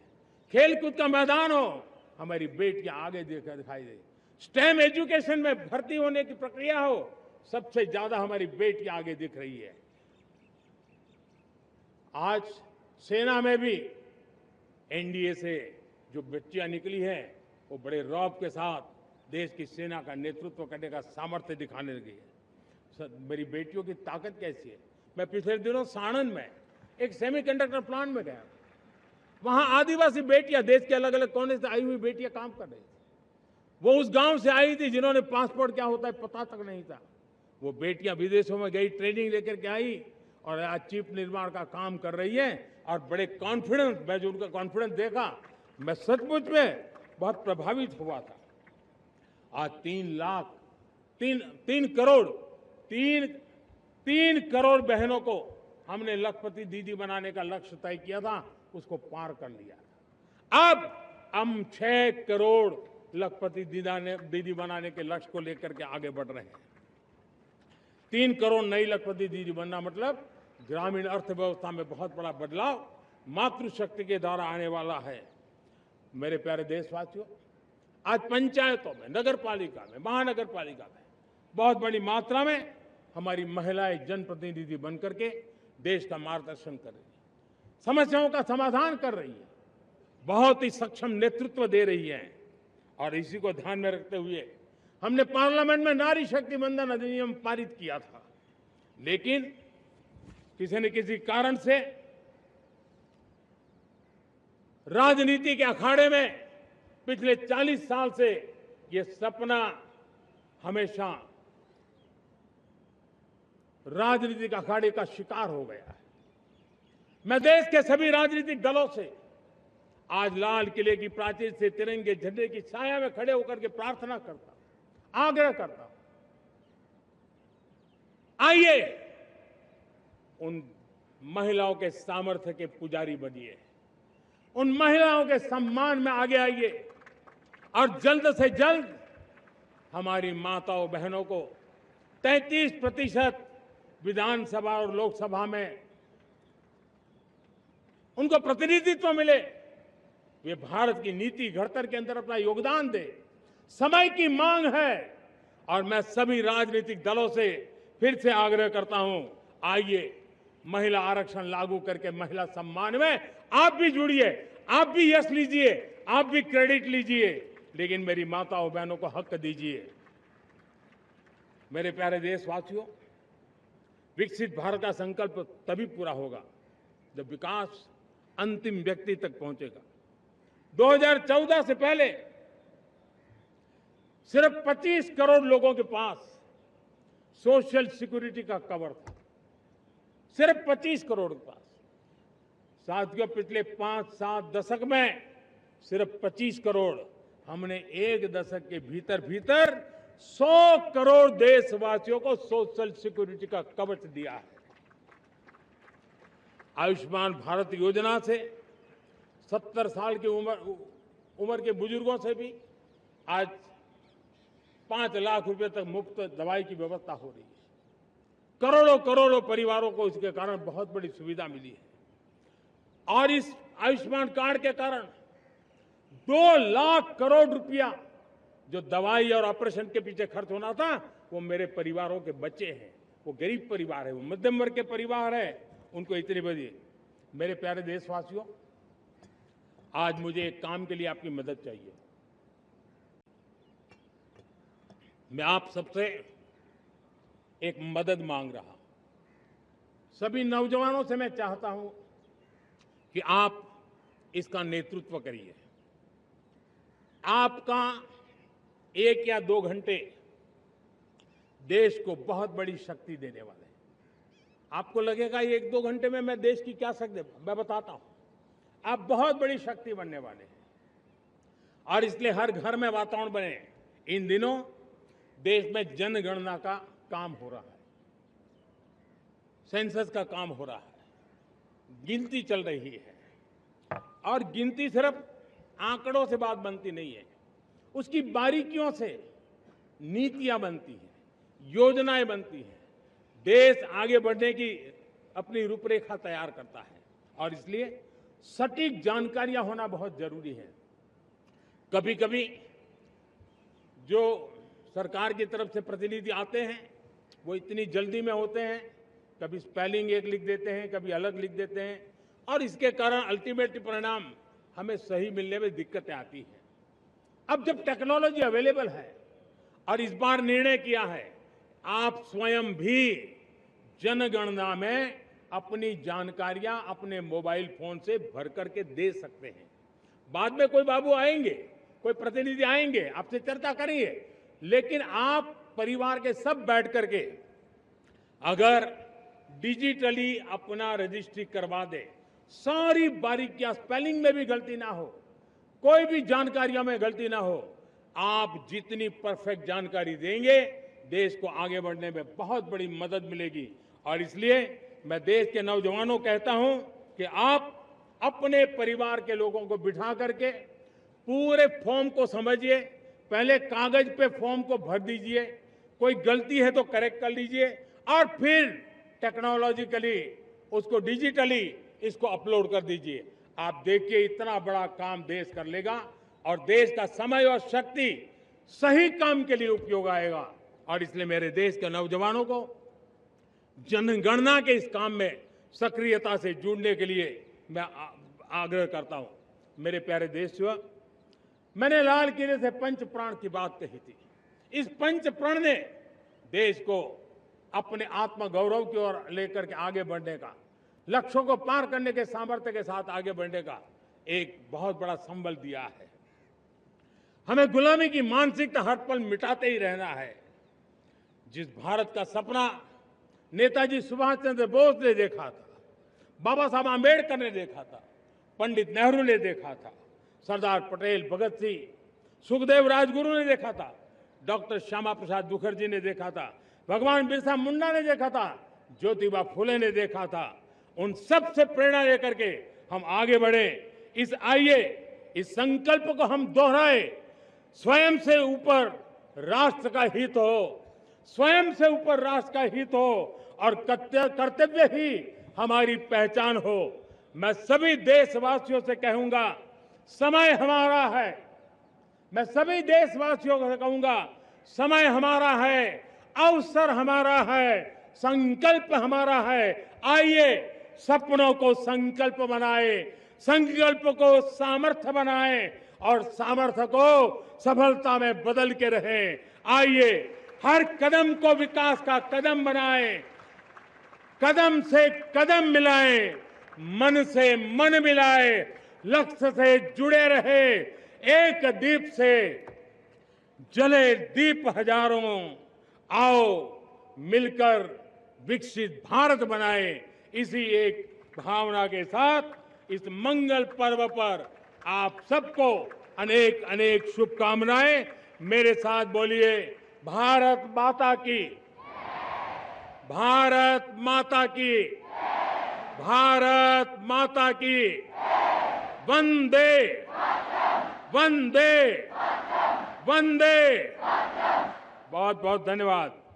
खेलकूद का मैदान हो, हमारी बेटियां आगे दिखाई दे रही है। स्टेम एजुकेशन में भर्ती होने की प्रक्रिया हो, सबसे ज्यादा हमारी बेटियां आगे दिख रही है। आज सेना में भी एनडीए से जो बच्चियां निकली हैं, वो बड़े रौब के साथ देश की सेना का नेतृत्व करने का सामर्थ्य दिखाने लगी है। मेरी बेटियों की ताकत कैसी है। मैं पिछले दिनों साणंद में एक सेमीकंडक्टर प्लांट में गया। वहां आदिवासी बेटियां, देश के अलग अलग कोने से आई हुई बेटियां काम कर रही थी। वो उस गांव से आई थी जिन्होंने पासपोर्ट क्या होता है पता तक नहीं था। वो बेटियां विदेशों में गई, ट्रेनिंग लेकर के आई और आज चिप निर्माण का काम कर रही है और बड़े कॉन्फिडेंस, मैं जो उनका कॉन्फिडेंस देखा, मैं सचमुच में बहुत प्रभावित हुआ था। आज 3 करोड़ बहनों को हमने लखपति दीदी बनाने का लक्ष्य तय किया था, उसको पार कर लिया। अब हम 6 करोड़ लखपति दीदी बनाने के लक्ष्य को लेकर के आगे बढ़ रहे हैं। 3 करोड़ नई लखपति दीदी बनना मतलब ग्रामीण अर्थव्यवस्था में बहुत बड़ा बदलाव मातृशक्ति के द्वारा आने वाला है। मेरे प्यारे देशवासियों, आज पंचायतों में, नगर पालिका में, महानगर पालिका में बहुत बड़ी मात्रा में हमारी महिलाएं जनप्रतिनिधि बनकर के देश का मार्गदर्शन कर रही है, समस्याओं का समाधान कर रही है, बहुत ही सक्षम नेतृत्व दे रही है। और इसी को ध्यान में रखते हुए हमने पार्लियामेंट में नारी शक्ति वंदन अधिनियम पारित किया था, लेकिन किसी न किसी कारण से राजनीति के अखाड़े में पिछले 40 साल से ये सपना हमेशा राजनीतिक अखाड़े का शिकार हो गया है। मैं देश के सभी राजनीतिक दलों से आज लाल किले की प्राचीर से तिरंगे झंडे की छाया में खड़े होकर के प्रार्थना करता हूं, आग्रह करता हूं, आइए उन महिलाओं के सामर्थ्य के पुजारी बनिए, उन महिलाओं के सम्मान में आगे आइए और जल्द से जल्द हमारी माताओं बहनों को 33% विधानसभा और लोकसभा में उनको प्रतिनिधित्व मिले, वे भारत की नीति घड़तर के अंदर अपना योगदान दे। समय की मांग है और मैं सभी राजनीतिक दलों से फिर से आग्रह करता हूं, आइए महिला आरक्षण लागू करके महिला सम्मान में आप भी जुड़िए, आप भी यश लीजिए, आप भी क्रेडिट लीजिए, लेकिन मेरी माताओं बहनों को हक दीजिए। मेरे प्यारे देशवासियों, विकसित भारत का संकल्प तभी पूरा होगा जब विकास अंतिम व्यक्ति तक पहुंचेगा। 2014 से पहले सिर्फ 25 करोड़ लोगों के पास सोशल सिक्योरिटी का कवर था, सिर्फ 25 करोड़ के पास। साथियों, पिछले 5-7 दशक में सिर्फ 25 करोड़, हमने एक दशक के भीतर भीतर 100 करोड़ देशवासियों को सोशल सिक्योरिटी का कवच दिया है। आयुष्मान भारत योजना से 70 साल की उम्र के बुजुर्गों से भी आज 5 लाख रुपए तक मुफ्त दवाई की व्यवस्था हो रही है। करोड़ों करोड़ों परिवारों को इसके कारण बहुत बड़ी सुविधा मिली है। और इस आयुष्मान कार्ड के कारण 2 लाख करोड़ रुपया जो दवाई और ऑपरेशन के पीछे खर्च होना था, वो मेरे परिवारों के बच्चे हैं। वो गरीब परिवार है, वो मध्यम वर्ग के परिवार है, उनको इतनी बड़ी। मेरे प्यारे देशवासियों, आज मुझे एक काम के लिए आपकी मदद चाहिए। मैं आप सबसे एक मदद मांग रहा हूं। सभी नौजवानों से मैं चाहता हूं कि आप इसका नेतृत्व करिए। आपका 1 या 2 घंटे देश को बहुत बड़ी शक्ति देने वाले हैं। आपको लगेगा 1-2 घंटे में मैं देश की क्या शक्ति, मैं बताता हूं। आप बहुत बड़ी शक्ति बनने वाले हैं और इसलिए हर घर में वातावरण बने। इन दिनों देश में जनगणना का काम हो रहा है, सेंसस का काम हो रहा है, गिनती चल रही है। और गिनती सिर्फ आंकड़ों से बात बनती नहीं है, उसकी बारीकियों से नीतियां बनती हैं, योजनाएं बनती हैं, देश आगे बढ़ने की अपनी रूपरेखा तैयार करता है। और इसलिए सटीक जानकारियां होना बहुत जरूरी है। कभी कभी जो सरकार की तरफ से प्रतिनिधि आते हैं वो इतनी जल्दी में होते हैं, कभी स्पेलिंग एक लिख देते हैं, कभी अलग लिख देते हैं, और इसके कारण अल्टीमेट परिणाम हमें सही मिलने में दिक्कतें आती हैं। अब जब टेक्नोलॉजी अवेलेबल है और इस बार निर्णय किया है, आप स्वयं भी जनगणना में अपनी जानकारियां अपने मोबाइल फोन से भर करके दे सकते हैं। बाद में कोई बाबू आएंगे, कोई प्रतिनिधि आएंगे, आपसे चर्चा करेंगे, लेकिन आप परिवार के सब बैठ करके अगर डिजिटली अपना रजिस्ट्री करवा दे, सारी बारीकियां, स्पेलिंग में भी गलती ना हो, कोई भी जानकारियों में गलती ना हो, आप जितनी परफेक्ट जानकारी देंगे देश को आगे बढ़ने में बहुत बड़ी मदद मिलेगी। और इसलिए मैं देश के नौजवानों को कहता हूं कि आप अपने परिवार के लोगों को बिठा करके पूरे फॉर्म को समझिए। पहले कागज पे फॉर्म को भर दीजिए, कोई गलती है तो करेक्ट कर लीजिए, और फिर टेक्नोलॉजिकली उसको डिजिटली इसको अपलोड कर दीजिए। आप देखिए इतना बड़ा काम देश कर लेगा और देश का समय और शक्ति सही काम के लिए उपयोग आएगा। और इसलिए मेरे देश के नौजवानों को जनगणना के इस काम में सक्रियता से जुड़ने के लिए मैं आग्रह करता हूं। मेरे प्यारे देशवासियों, मैंने लाल किले से पंच प्राण की बात कही थी। इस पंच प्राण ने देश को अपने आत्मगौरव की ओर लेकर के आगे बढ़ने का, लक्ष्यों को पार करने के सामर्थ्य के साथ आगे बढ़ने का एक बहुत बड़ा संबल दिया है। हमें गुलामी की मानसिकता हर पल मिटाते ही रहना है। जिस भारत का सपना नेताजी सुभाष चंद्र बोस ने देखा था, बाबा साहब आंबेडकर ने देखा था, पंडित नेहरू ने देखा था, सरदार पटेल, भगत सिंह, सुखदेव राजगुरु ने देखा था, डॉक्टर श्यामा प्रसाद मुखर्जी ने देखा था, भगवान बिरसा मुंडा ने देखा था, ज्योतिबा फुले ने देखा था, उन सब से प्रेरणा लेकर के हम आगे बढ़े। इस संकल्प को हम दोहराए, स्वयं से ऊपर राष्ट्र का हित हो, स्वयं से ऊपर राष्ट्र का हित हो और कर्तव्य ही हमारी पहचान हो। मैं सभी देशवासियों से कहूंगा, समय हमारा है। मैं सभी देशवासियों से कहूंगा, समय हमारा है, अवसर हमारा है, संकल्प हमारा है। आइए सपनों को संकल्प बनाए, संकल्प को सामर्थ्य बनाए और सामर्थ्य को सफलता में बदल के रहें। आइए हर कदम को विकास का कदम बनाएं, कदम से कदम मिलाएं, मन से मन मिलाएं, लक्ष्य से जुड़े रहे, एक दीप से जले दीप हजारों, आओ मिलकर विकसित भारत बनाए। इसी एक भावना के साथ इस मंगल पर्व पर आप सबको अनेक अनेक शुभकामनाएं। मेरे साथ बोलिए, भारत माता की, भारत माता की, भारत माता की, वंदे वंदे वंदे। बहुत बहुत धन्यवाद।